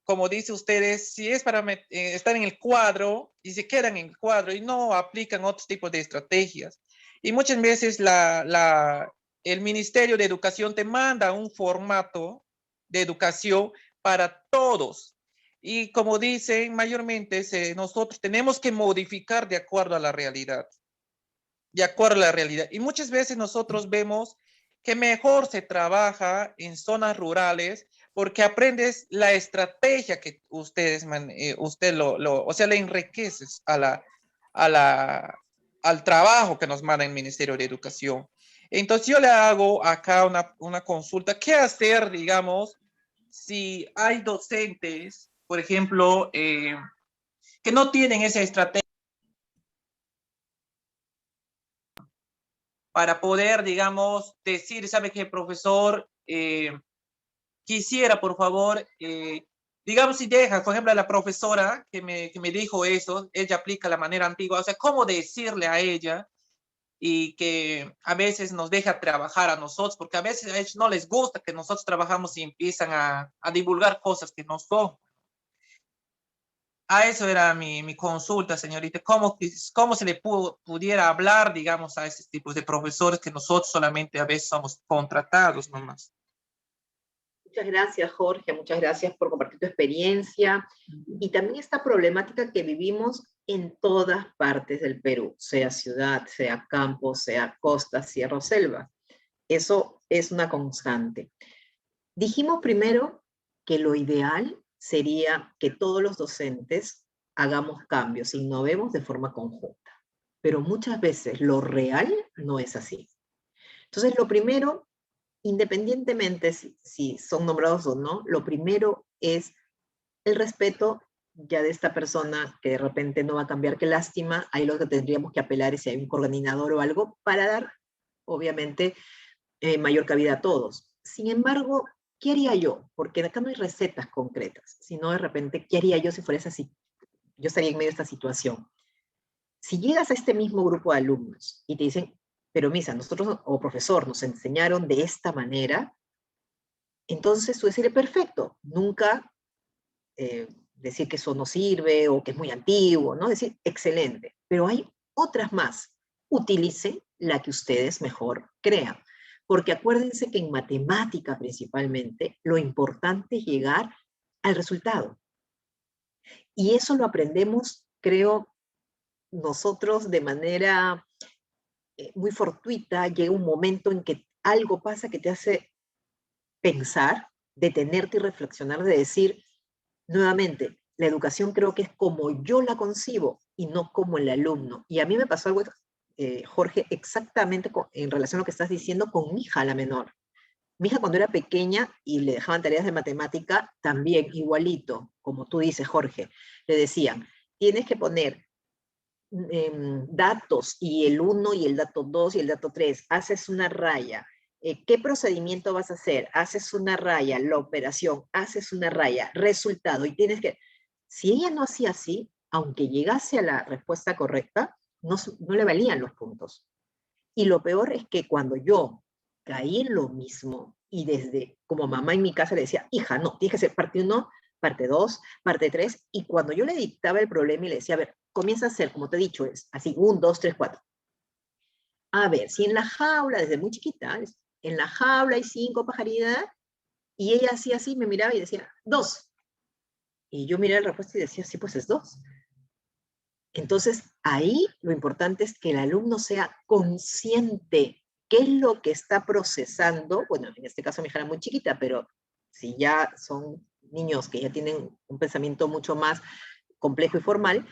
S7: como dice ustedes, si es para estar en el cuadro y se quedan en el cuadro y no aplican otros tipos de estrategias. Y muchas veces el Ministerio de Educación te manda un formato de educación para todos. Y como dicen, mayormente nosotros tenemos que modificar de acuerdo a la realidad. De acuerdo a la realidad. Y muchas veces nosotros vemos que mejor se trabaja en zonas rurales porque aprendes la estrategia que usted o sea, le enriqueces al trabajo que nos manda el Ministerio de Educación. Entonces yo le hago acá una consulta. ¿Qué hacer, digamos, si hay docentes, por ejemplo, que no tienen esa estrategia para poder, digamos, decir, ¿sabe qué, profesor? Quisiera, por favor, digamos, si deja, por ejemplo, a la profesora que me dijo eso, ella aplica la manera antigua, o sea, ¿cómo decirle a ella y que a veces nos deja trabajar a nosotros? Porque a veces a ellos no les gusta que nosotros trabajamos y empiezan a divulgar cosas que no son. A eso era mi consulta, señorita. ¿Cómo se le pudiera hablar, digamos, a estos tipos de profesores que nosotros solamente a veces somos contratados nomás?
S2: Muchas gracias, Jorge. Muchas gracias por compartir tu experiencia y también esta problemática que vivimos en todas partes del Perú, sea ciudad, sea campo, sea costa, sierra o selva. Eso es una constante. Dijimos primero que lo ideal sería que todos los docentes hagamos cambios, innovemos de forma conjunta, pero muchas veces lo real no es así. Entonces, lo primero, independientemente si son nombrados o no, lo primero es el respeto ya de esta persona que de repente no va a cambiar, qué lástima, ahí lo que tendríamos que apelar es si hay un coordinador o algo para dar, obviamente, mayor cabida a todos. Sin embargo, ¿qué haría yo? Porque acá no hay recetas concretas, sino de repente, ¿qué haría yo si fuera así? Yo estaría en medio de esta situación. Si llegas a este mismo grupo de alumnos y te dicen, pero Misa, nosotros o profesor nos enseñaron de esta manera, entonces tú decirle, perfecto, nunca decir que eso no sirve o que es muy antiguo, ¿no? Decir, excelente, pero hay otras más. Utilicen la que ustedes mejor crean. Porque acuérdense que en matemática principalmente, lo importante es llegar al resultado. Y eso lo aprendemos, creo, nosotros de manera muy fortuita. Llega un momento en que algo pasa que te hace pensar, detenerte y reflexionar, de decir, nuevamente, la educación creo que es como yo la concibo y no como el alumno. Y a mí me pasó algo, Jorge, exactamente en relación a lo que estás diciendo con mi hija, la menor. Mi hija cuando era pequeña y le dejaban tareas de matemática, también igualito, como tú dices, Jorge, le decían, tienes que poner datos y el 1 y el dato 2 y el dato 3, haces una raya. ¿Qué procedimiento vas a hacer? Haces una raya, la operación, haces una raya, resultado, y tienes que... Si ella no hacía así, aunque llegase a la respuesta correcta, no le valían los puntos. Y lo peor es que cuando yo caí en lo mismo, y desde como mamá en mi casa le decía, hija, no, tienes que hacer parte 1, parte 2, parte 3, y cuando yo le dictaba el problema y le decía, a ver, comienza a hacer, como te he dicho, es así, 1, 2, 3, 4. A ver, si en la jaula, desde muy chiquita, en la jaula hay 5 pajaritas, y ella hacía así, me miraba y decía, 2. Y yo miraba la respuesta y decía, sí, pues es 2. Entonces, ahí lo importante es que el alumno sea consciente qué es lo que está procesando. Bueno, en este caso mi hija era muy chiquita, pero si ya son niños que ya tienen un pensamiento mucho más complejo y formal,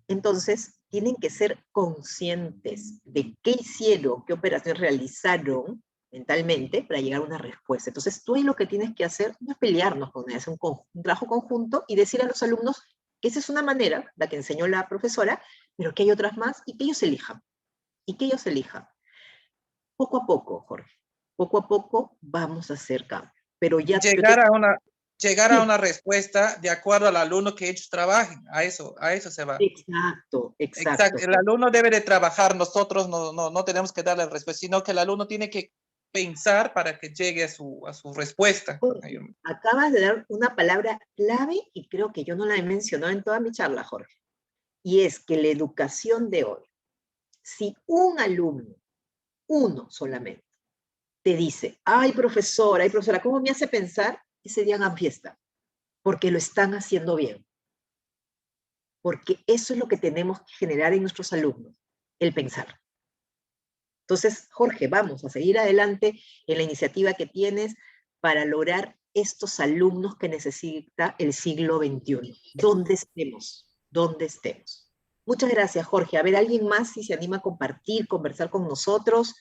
S2: entonces tienen que ser conscientes de qué hicieron, qué operaciones realizaron mentalmente para llegar a una respuesta. Entonces, tú ahí lo que tienes que hacer no es pelearnos con ellos, hacer un trabajo conjunto y decir a los alumnos que esa es una manera, la que enseñó la profesora, pero que hay otras más y que ellos elijan. Y que ellos elijan. Poco a poco, Jorge, poco a poco vamos a hacer cambio. Pero ya
S7: llegar a una respuesta de acuerdo al alumno que ellos trabajen. A eso se va.
S2: Exacto.
S7: El alumno debe de trabajar, nosotros no tenemos que darle la respuesta, sino que el alumno tiene que pensar para que llegue a su respuesta.
S2: Acabas de dar una palabra clave y creo que yo no la he mencionado en toda mi charla, Jorge. Y es que la educación de hoy, si un alumno, uno solamente, te dice, ay profesora, ¿cómo me hace pensar? Ese día hagan fiesta, porque lo están haciendo bien. Porque eso es lo que tenemos que generar en nuestros alumnos, el pensar. Entonces, Jorge, vamos a seguir adelante en la iniciativa que tienes para lograr estos alumnos que necesita el siglo XXI, donde estemos. Muchas gracias, Jorge. A ver, ¿alguien más si se anima a compartir, conversar con nosotros?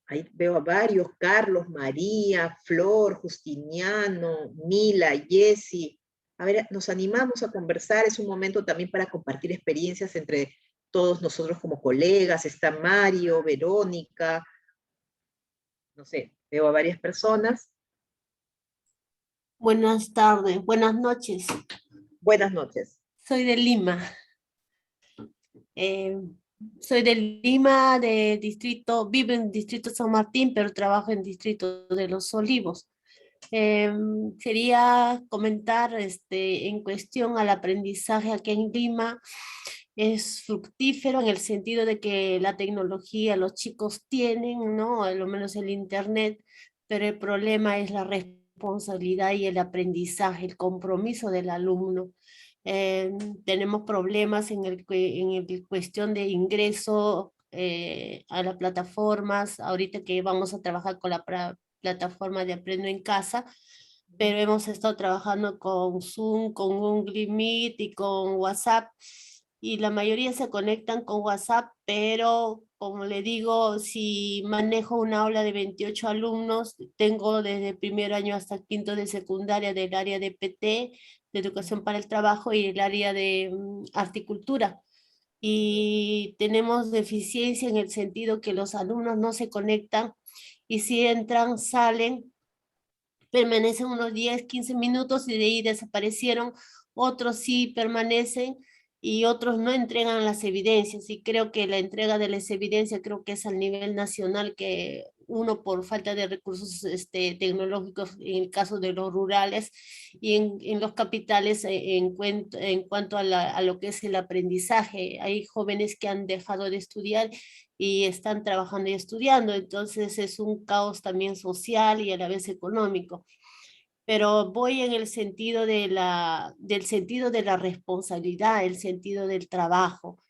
S2: Ahí veo a varios, Carlos, María, Flor, Justiniano, Mila, Jessy. A ver, nos animamos a conversar, es un momento también para compartir experiencias entre todos nosotros como colegas. Está Mario, Verónica, no sé, veo a varias personas.
S10: Buenas tardes, buenas noches.
S2: Buenas noches.
S10: Soy de Lima. Soy de Lima, de distrito, vivo en distrito San Martín, pero trabajo en distrito de Los Olivos. Quería comentar en cuestión al aprendizaje aquí en Lima. Es fructífero en el sentido de que la tecnología los chicos tienen, ¿no? A lo menos el internet, pero el problema es la responsabilidad y el aprendizaje, el compromiso del alumno. Tenemos problemas en el cuestión de ingreso a las plataformas, ahorita que vamos a trabajar con la plataforma de Aprendo en Casa, pero hemos estado trabajando con Zoom, con Google Meet y con WhatsApp, y la mayoría se conectan con WhatsApp, pero como le digo, si manejo una aula de 28 alumnos, tengo desde primer año hasta quinto de secundaria del área de PT, de Educación para el Trabajo, y el área de Articultura. Y tenemos deficiencia en el sentido que los alumnos no se conectan, y si entran, salen, permanecen unos 10, 15 minutos y de ahí desaparecieron. Otros sí permanecen y otros no entregan las evidencias, y creo que la entrega de las evidencias creo que es a nivel nacional, que uno por falta de recursos tecnológicos en el caso de los rurales, y en los capitales en cuanto a lo que es el aprendizaje. Hay jóvenes que han dejado de estudiar y están trabajando y estudiando, entonces es un caos también social y a la vez económico. Pero voy en el sentido del sentido de la responsabilidad, el sentido del trabajo.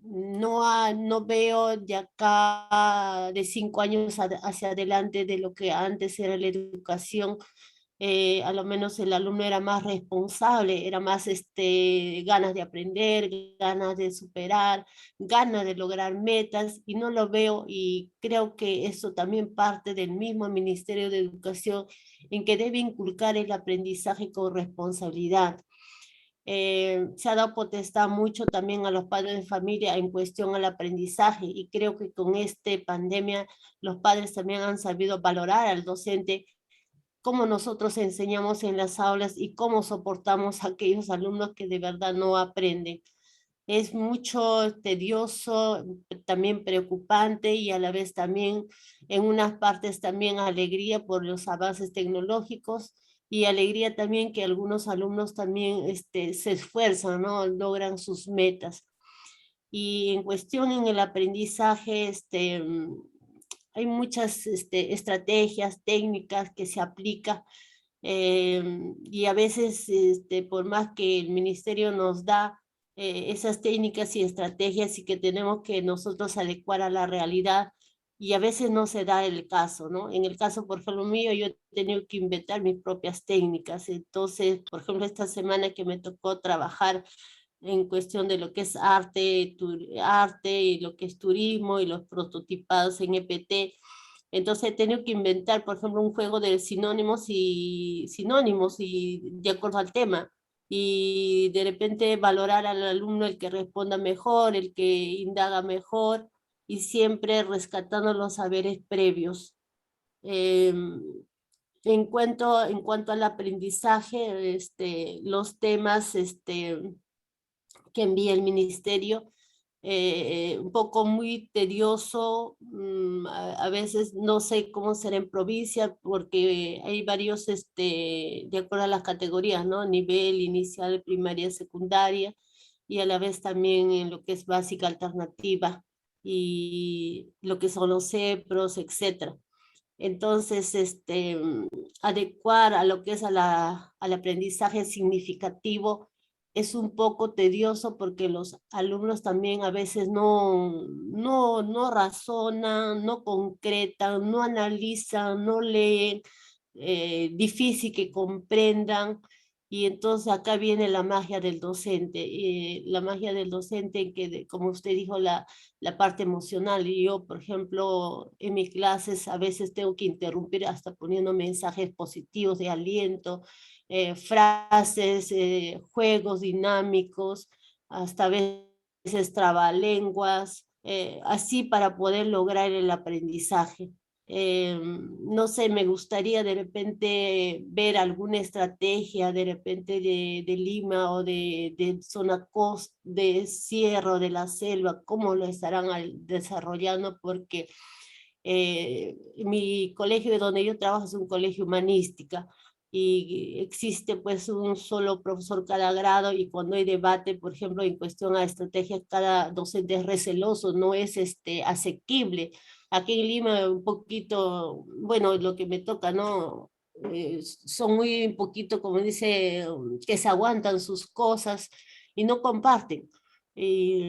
S10: no veo de acá de 5 años hacia adelante de lo que antes era la educación. A lo menos el alumno era más responsable, era más ganas de aprender, ganas de superar, ganas de lograr metas, y no lo veo, y creo que eso también parte del mismo Ministerio de Educación, en que debe inculcar el aprendizaje con responsabilidad. Se ha dado potestad mucho también a los padres de familia en cuestión al aprendizaje, y creo que con esta pandemia los padres también han sabido valorar al docente, cómo nosotros enseñamos en las aulas y cómo soportamos a aquellos alumnos que de verdad no aprenden. Es mucho tedioso, también preocupante, y a la vez también en unas partes también alegría por los avances tecnológicos, y alegría también que algunos alumnos también se esfuerzan, ¿no? Logran sus metas. Y en cuestión en el aprendizaje, hay muchas estrategias, técnicas que se aplican, y a veces por más que el ministerio nos da esas técnicas y estrategias, y que tenemos que nosotros adecuar a la realidad, y a veces no se da el caso, ¿no? En el caso, por ejemplo, mío, yo he tenido que inventar mis propias técnicas. Entonces, por ejemplo, esta semana que me tocó trabajar en cuestión de lo que es arte, arte y lo que es turismo y los prototipados en EPT. Entonces he tenido que inventar, por ejemplo, un juego de sinónimos y de acuerdo al tema. Y de repente valorar al alumno, el que responda mejor, el que indaga mejor, y siempre rescatando los saberes previos. En cuanto al aprendizaje, los temas que envía el ministerio, un poco muy tedioso, a veces no sé cómo será en provincia, porque hay varios, de acuerdo a las categorías, ¿no? Nivel inicial, primaria, secundaria, y a la vez también en lo que es básica, alternativa, y lo que son los CEPROS, etcétera. Entonces, adecuar a lo que es al aprendizaje significativo es un poco tedioso, porque los alumnos también a veces no razonan, no concretan, no analizan, no leen, difícil que comprendan. Y entonces acá viene la magia del docente, la magia del docente en que, como usted dijo, la parte emocional. Y yo, por ejemplo, en mis clases a veces tengo que interrumpir hasta poniendo mensajes positivos de aliento, frases, juegos dinámicos, hasta a veces trabalenguas, así para poder lograr el aprendizaje. No sé, me gustaría de repente ver alguna estrategia de repente de Lima, o de zona costa, de Sierra, de la selva, cómo lo estarán desarrollando, porque mi colegio de donde yo trabajo es un colegio humanística, y existe pues un solo profesor cada grado, y cuando hay debate, por ejemplo, en cuestión a estrategia, cada docente es receloso, no es asequible. Aquí en Lima un poquito, bueno, lo que me toca, ¿no? Son muy un poquito, como dice, que se aguantan sus cosas y no comparten. Y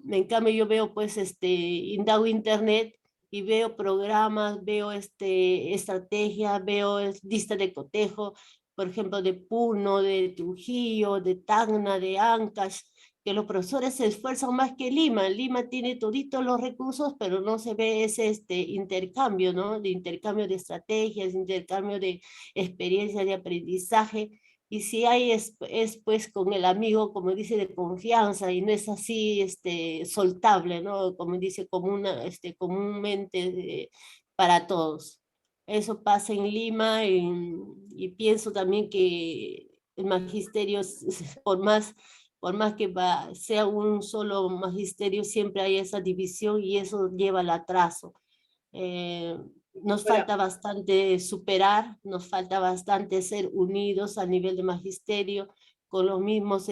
S10: en cambio yo veo pues indago internet y veo programas, veo estrategias, veo lista de cotejo, por ejemplo, de Puno, de Trujillo, de Tacna, de Ancash, que los profesores se esfuerzan más que Lima. Lima tiene toditos los recursos, pero no se ve ese intercambio, ¿no? De intercambio de estrategias, intercambio de experiencias de aprendizaje. Y si hay es pues con el amigo, como dice, de confianza, y no es así soltable, ¿no? Como dice comúnmente para todos. Eso pasa en Lima, y pienso también que el magisterio, por más que sea un solo magisterio, siempre hay esa división, y eso lleva al atraso. Nos falta bastante superar, nos falta bastante ser unidos a nivel de magisterio, con los mismos,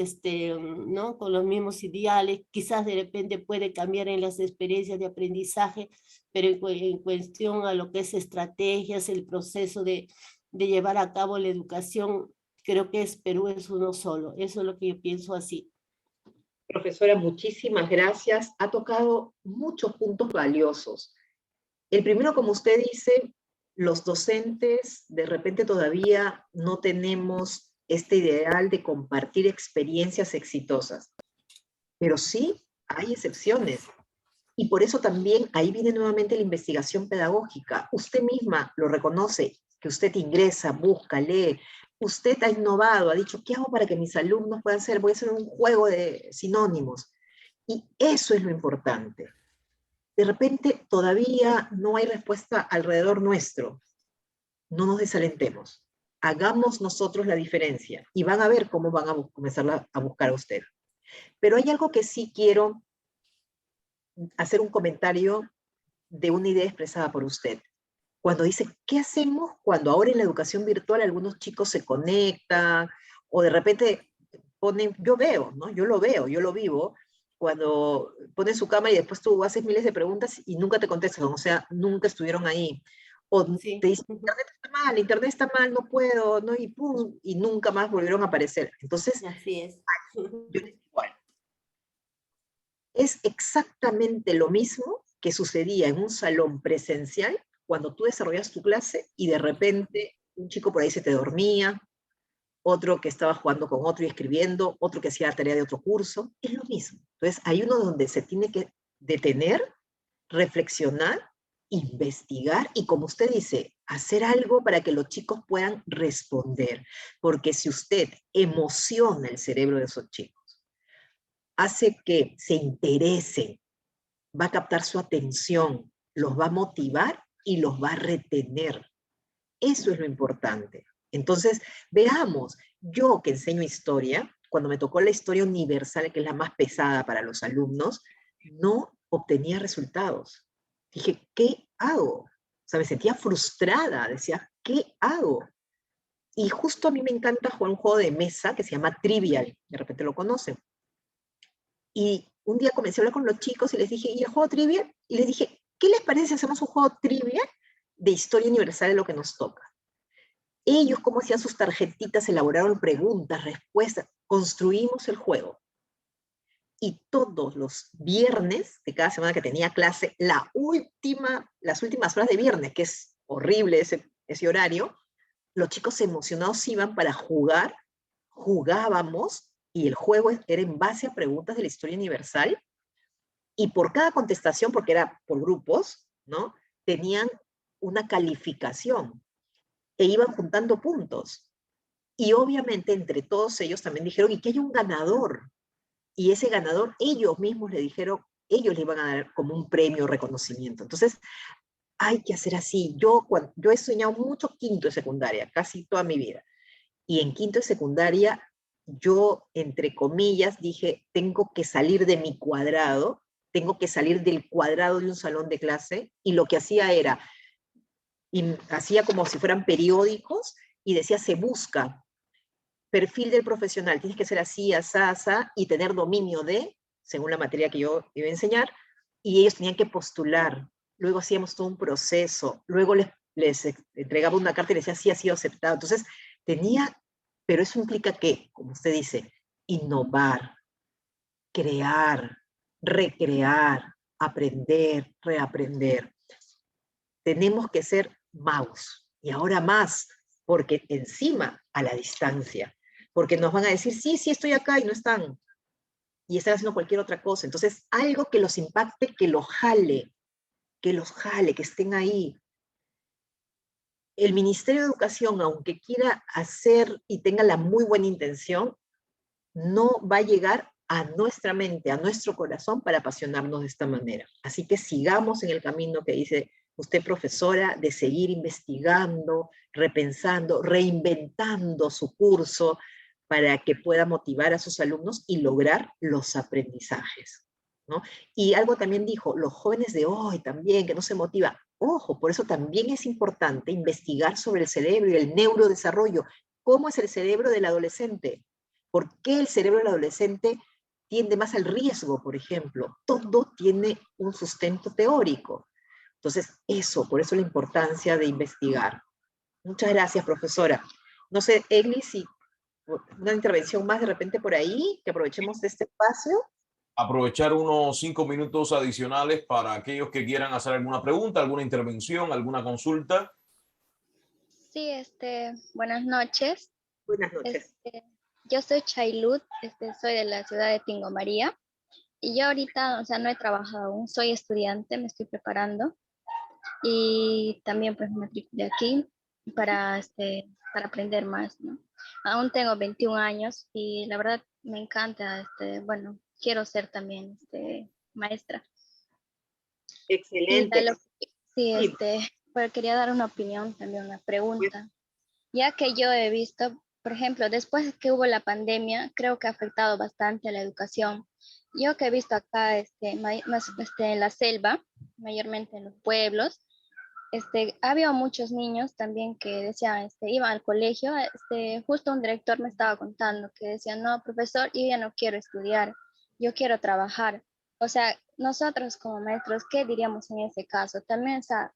S10: ¿no? Con los mismos ideales. Quizás de repente puede cambiar en las experiencias de aprendizaje, pero en cuestión a lo que es estrategias, el proceso de llevar a cabo la educación, creo que Perú es uno solo. Eso es lo que yo pienso así.
S2: Profesora, muchísimas gracias. Ha tocado muchos puntos valiosos. El primero, como usted dice, los docentes de repente todavía no tenemos este ideal de compartir experiencias exitosas, pero sí hay excepciones. Y por eso también ahí viene nuevamente la investigación pedagógica. Usted misma lo reconoce, que usted ingresa, busca, lee. Usted ha innovado, ha dicho, ¿qué hago para que mis alumnos puedan hacer? Voy a hacer un juego de sinónimos. Y eso es lo importante. De repente todavía no hay respuesta alrededor nuestro. No nos desalentemos. Hagamos nosotros la diferencia y van a ver cómo van a comenzar a buscar a usted. Pero hay algo que sí quiero hacer un comentario de una idea expresada por usted. Cuando dice, ¿qué hacemos cuando ahora en la educación virtual algunos chicos se conectan o de repente ponen, yo veo, ¿no? Yo lo veo, yo lo vivo, cuando ponen su cámara y después tú haces miles de preguntas y nunca te contestan, o sea, nunca estuvieron ahí. O
S10: Sí.
S2: te dicen, internet está mal, no puedo, ¿no? Y pum, y nunca más volvieron a aparecer. Entonces,
S10: Así es.
S2: yo les digo, bueno, es exactamente lo mismo que sucedía en un salón presencial cuando tú desarrollas tu clase y de repente un chico por ahí se te dormía, otro que estaba jugando con otro y escribiendo, otro que hacía la tarea de otro curso, es lo mismo. Entonces hay uno donde se tiene que detener, reflexionar, investigar y, como usted dice, hacer algo para que los chicos puedan responder. Porque si usted emociona el cerebro de esos chicos, hace que se interesen, va a captar su atención, los va a motivar y los va a retener. Eso es lo importante. Entonces, veamos, yo que enseño historia, cuando me tocó la historia universal, que es la más pesada para los alumnos, no obtenía resultados. Dije, ¿qué hago? O sea, me sentía frustrada, decía, ¿qué hago? Y justo a mí me encanta jugar un juego de mesa que se llama Trivial, de repente lo conocen. Y un día comencé a hablar con los chicos y les dije, ¿y el juego Trivial? Y les dije, ¿qué les parece si hacemos un juego Trivial de historia universal de lo que nos toca? Ellos, cómo hacían sus tarjetitas, elaboraron preguntas, respuestas, construimos el juego. Y todos los viernes de cada semana que tenía clase, las últimas horas de viernes, que es horrible ese horario, los chicos emocionados iban para jugar, jugábamos, y el juego era en base a preguntas de la historia universal, y por cada contestación, porque era por grupos, ¿no? Tenían una calificación e iban juntando puntos. Y obviamente entre todos ellos también dijeron, y que hay un ganador. Y ese ganador, ellos mismos le dijeron, ellos le iban a dar como un premio, reconocimiento. Entonces, hay que hacer así. Yo he soñado mucho quinto de secundaria, casi toda mi vida. Y en quinto de secundaria, yo, entre comillas, dije, tengo que salir de mi cuadrado, tengo que salir del cuadrado de un salón de clase, y lo que hacía era, y hacía como si fueran periódicos, y decía, se busca perfil del profesional, tienes que ser así, asá, asá, y tener dominio de, según la materia que yo iba a enseñar, y ellos tenían que postular. Luego hacíamos todo un proceso, luego les entregaba una carta y les decía, sí, ha sido aceptado. Entonces, pero eso implica que, como usted dice, innovar, crear, recrear, aprender, reaprender. Tenemos que ser magos, y ahora más, porque encima, a la distancia, porque nos van a decir, sí, sí, estoy acá, y no están, y están haciendo cualquier otra cosa. Entonces, algo que los impacte, que los jale, que estén ahí. El Ministerio de Educación, aunque quiera hacer y tenga la muy buena intención, no va a llegar a nuestra mente, a nuestro corazón, para apasionarnos de esta manera. Así que sigamos en el camino que dice usted, profesora, de seguir investigando, repensando, reinventando su curso para que pueda motivar a sus alumnos y lograr los aprendizajes, ¿no? Y algo también dijo, los jóvenes de hoy también, que no se motivan. Ojo, por eso también es importante investigar sobre el cerebro y el neurodesarrollo. ¿Cómo es el cerebro del adolescente? ¿Por qué el cerebro del adolescente tiende más al riesgo, por ejemplo? Todo tiene un sustento teórico. Entonces, por eso la importancia de investigar. Muchas gracias, profesora. No sé, Egli, si una intervención más de repente por ahí, que aprovechemos de este espacio.
S1: aprovechar unos 5 minutos adicionales para aquellos que quieran hacer alguna pregunta, alguna intervención, alguna consulta.
S5: Sí, buenas noches.
S2: Buenas noches.
S5: Yo soy Chaylut, soy de la ciudad de Tingo María. Y yo ahorita, o sea, no he trabajado aún, soy estudiante, me estoy preparando. Y también pues me matriculé aquí para, para aprender más, ¿no? Aún tengo 21 años y la verdad me encanta, bueno, quiero ser también maestra.
S2: Excelente.
S5: Sí,
S2: Sí.
S5: pues quería dar una opinión, también una pregunta. Ya que yo he visto, por ejemplo, después que hubo la pandemia, creo que ha afectado bastante a la educación. Yo que he visto acá, en la selva, mayormente en los pueblos, había muchos niños también que decían, iban al colegio, justo un director me estaba contando que decía, no, profesor, yo ya no quiero estudiar, yo quiero trabajar. O sea, nosotros como maestros, ¿qué diríamos en ese caso? También, o sea,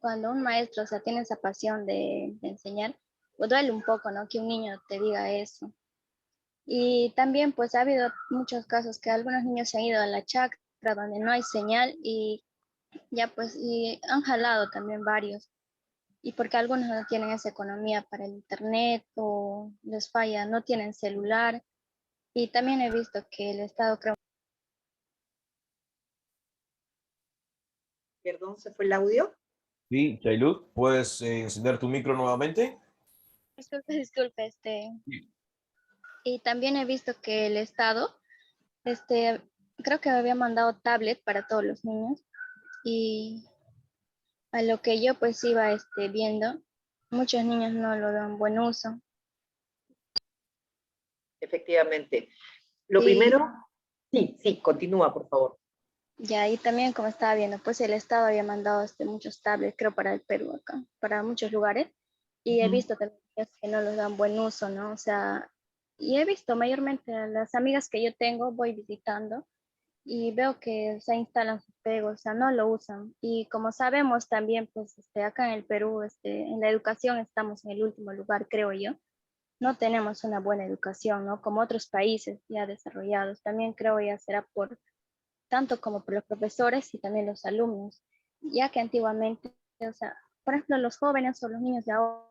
S5: cuando un maestro, o sea, tiene esa pasión de enseñar, pues duele un poco, ¿no? Que un niño te diga eso. Y también, pues, ha habido muchos casos que algunos niños se han ido a la chacra donde no hay señal y ya, pues, y han jalado también varios. Y porque algunos no tienen esa economía para el internet o les falla, no tienen celular. Y también he visto que el Estado, creo.
S2: Perdón, ¿se fue el audio?
S1: Sí, Chaylut, ¿puedes encender tu micro nuevamente?
S5: Disculpe, Y también he visto que el Estado, creo que había mandado tablet para todos los niños y a lo que yo pues iba viendo, muchos niños no lo dan buen uso.
S2: Efectivamente. Lo
S5: Y
S2: primero, sí, continúa, por favor.
S5: ya, y también como estaba viendo, pues el Estado había mandado muchos tablets, creo, para el Perú acá, para muchos lugares, y he visto también que no los dan buen uso, ¿no? O sea, y he visto mayormente a las amigas que yo tengo, voy visitando, y veo que se instalan sus pegos, o sea, no lo usan. Y como sabemos también, pues acá en el Perú, en la educación estamos en el último lugar, creo yo. No tenemos una buena educación, ¿no? Como otros países ya desarrollados. También creo ya será por tanto como por los profesores y también los alumnos, ya que antiguamente, o sea, por ejemplo, los jóvenes o los niños de ahora.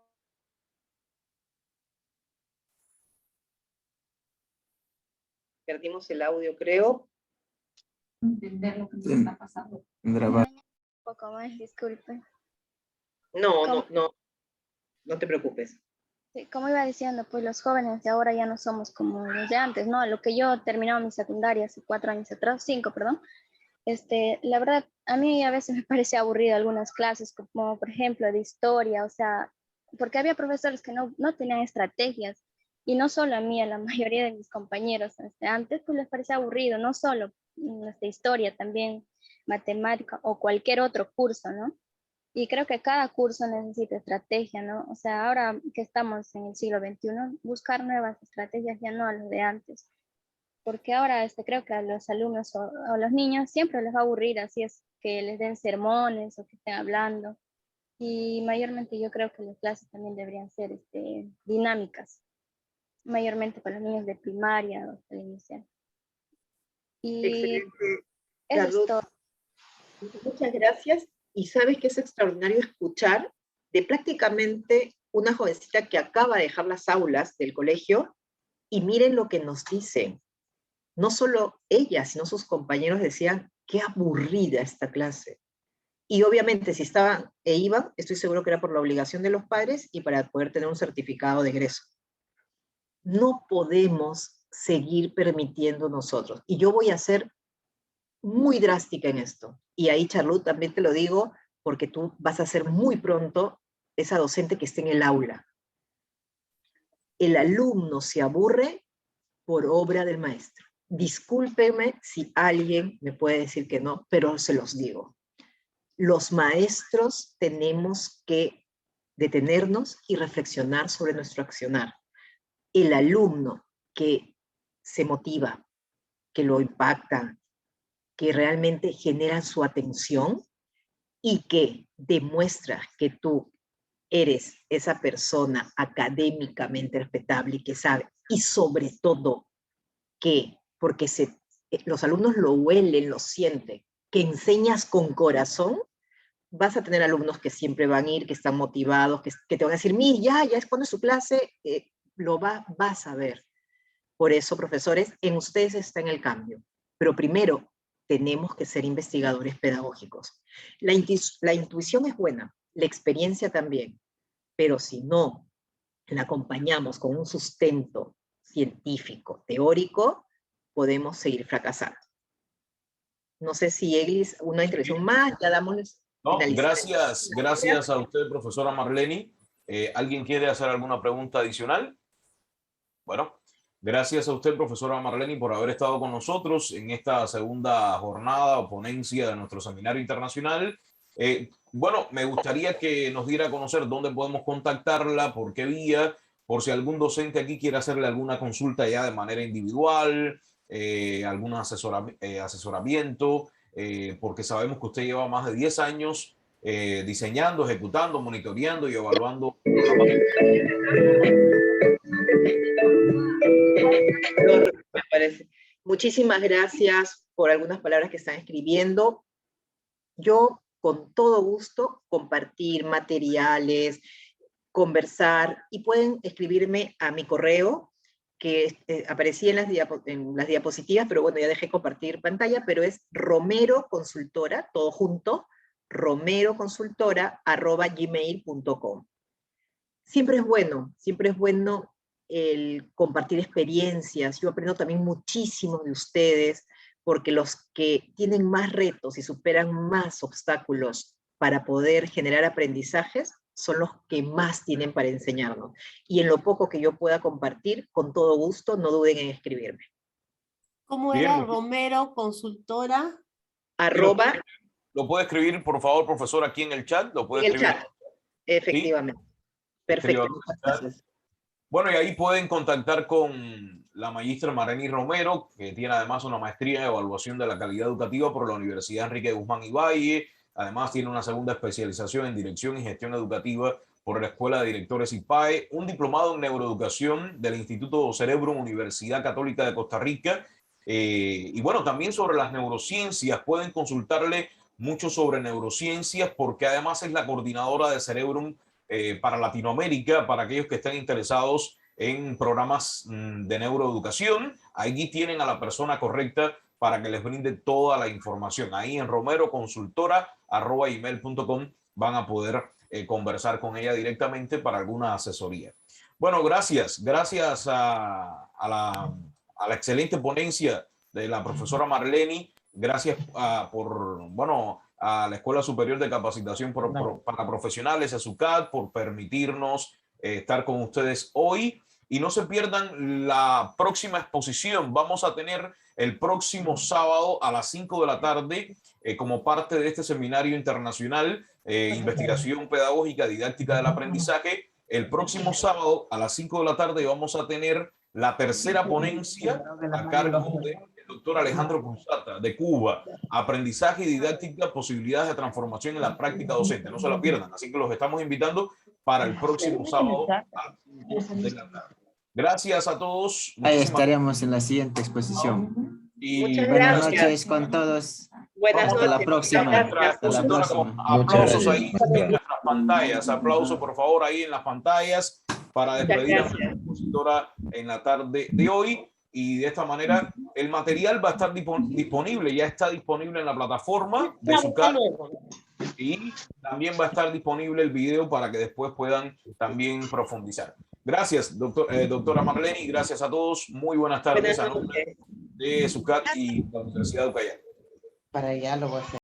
S2: Perdimos el audio, creo.
S9: Entender lo que nos está pasando.
S5: Un poco más, disculpe.
S2: No te preocupes.
S5: Sí, como iba diciendo, pues los jóvenes de ahora ya no somos como los de antes, ¿no? Lo que yo terminaba mi secundaria hace 4 años atrás, 5, perdón. La verdad, a mí a veces me parece aburrido algunas clases, como por ejemplo de historia, o sea, porque había profesores que no tenían estrategias, y no solo a mí, a la mayoría de mis compañeros, antes pues les parecía aburrido, no solo historia, también matemática o cualquier otro curso, ¿no? Y creo que cada curso necesita estrategia, ¿no? O sea, ahora que estamos en el siglo XXI, buscar nuevas estrategias ya no a los de antes. Porque ahora creo que a los alumnos o a los niños siempre les va a aburrir, así es que les den sermones o que estén hablando. Y mayormente yo creo que las clases también deberían ser dinámicas, mayormente para los niños de primaria o hasta la inicial. Y
S2: Excelente,
S5: eso es
S2: Carlos.
S5: todo.
S2: Muchas gracias. Y sabes que es extraordinario escuchar de prácticamente una jovencita que acaba de dejar las aulas del colegio y miren lo que nos dicen. No solo ella, sino sus compañeros decían, qué aburrida esta clase. Y obviamente si estaban e iban, estoy seguro que era por la obligación de los padres y para poder tener un certificado de egreso. No podemos seguir permitiendo nosotros. Y yo voy a ser muy drástica en esto. Y ahí, Charlotte, también te lo digo, porque tú vas a ser muy pronto esa docente que esté en el aula. El alumno se aburre por obra del maestro. Discúlpeme si alguien me puede decir que no, pero se los digo. Los maestros tenemos que detenernos y reflexionar sobre nuestro accionar. El alumno que se motiva, que lo impacta, que realmente genera su atención y que demuestra que tú eres esa persona académicamente respetable y que sabe, y sobre todo que, porque se los alumnos lo huelen, lo sienten, que enseñas con corazón, vas a tener alumnos que siempre van a ir, que están motivados, que te van a decir, ya es cuando es su clase, vas a ver. Por eso, profesores, en ustedes está en el cambio. Pero primero, tenemos que ser investigadores pedagógicos. La intuición es buena, la experiencia también, pero si no la acompañamos con un sustento científico, teórico, podemos seguir fracasando. No sé si Eglis, una intervención más, ya damos...
S1: No, gracias a usted, profesora Marleni. ¿Alguien quiere hacer alguna pregunta adicional? Bueno, gracias a usted, profesora Marleni, por haber estado con nosotros en esta segunda jornada o ponencia de nuestro seminario internacional. Bueno, me gustaría que nos diera a conocer dónde podemos contactarla, por qué vía, por si algún docente aquí quiere hacerle alguna consulta ya de manera individual, algún asesoramiento, porque sabemos que usted lleva más de 10 años diseñando, ejecutando, monitoreando y evaluando.
S2: Me parece. Muchísimas gracias por algunas palabras que están escribiendo. Yo, con todo gusto, compartir materiales, conversar, y pueden escribirme a mi correo, que aparecía en las diapositivas, pero bueno, ya dejé compartir pantalla, pero es Romero Consultora, todo junto, romeroconsultora@gmail.com. Siempre es bueno el compartir experiencias. Yo aprendo también muchísimo de ustedes, porque los que tienen más retos y superan más obstáculos para poder generar aprendizajes son los que más tienen para enseñarnos. Y en lo poco que yo pueda compartir, con todo gusto, no duden en escribirme.
S10: ¿Cómo era? Romero Consultora.
S1: ¿Lo puede escribir, por favor, profesor, aquí en el chat? ¿Lo puede escribir?
S2: En el chat, efectivamente. ¿Sí? Perfecto, muchas gracias.
S1: Bueno, y ahí pueden contactar con la magistra Marleni Romero, que tiene además una maestría en evaluación de la calidad educativa por la Universidad Enrique Guzmán y Valle. Además, tiene una segunda especialización en dirección y gestión educativa por la Escuela de Directores IPAE, un diplomado en neuroeducación del Instituto Cerebrum Universidad Católica de Costa Rica. Y bueno, también sobre las neurociencias, pueden consultarle mucho sobre neurociencias, porque además es la coordinadora de Cerebrum para Latinoamérica, para aquellos que estén interesados en programas de neuroeducación. Allí tienen a la persona correcta para que les brinde toda la información. Ahí en romeroconsultora@gmail.com van a poder conversar con ella directamente para alguna asesoría. Bueno, gracias a la excelente ponencia de la profesora Marleni. Gracias a la Escuela Superior de Capacitación para Profesionales, ESUCAT, por permitirnos estar con ustedes hoy. Y no se pierdan la próxima exposición. Vamos a tener el próximo sábado a las 5 de la tarde, como parte de este seminario internacional, Investigación Pedagógica Didáctica del Aprendizaje. El próximo sábado a las 5 de la tarde vamos a tener la tercera ponencia a cargo del doctor Alejandro Cruzata, de Cuba. Aprendizaje y didáctica, posibilidades de transformación en la práctica docente. No se la pierdan. Así que los estamos invitando para el próximo sábado a las 5 de la tarde. Gracias a todos.
S6: Ahí estaremos en la siguiente exposición.
S2: Y
S6: buenas noches con todos.
S2: Hasta
S6: la próxima.
S1: Hasta la próxima. Aplausos ahí en nuestras pantallas. Aplausos, por favor, ahí en las pantallas para despedir a nuestra expositora en la tarde de hoy. Y de esta manera el material va a estar disponible, ya está disponible en la plataforma de ESUCAT, y también va a estar disponible el video para que después puedan también profundizar. Gracias, doctora Marleni, gracias a todos. Muy buenas tardes a nombre de ESUCAT y la Universidad de Ucayali.
S11: Para allá lo voy a hacer.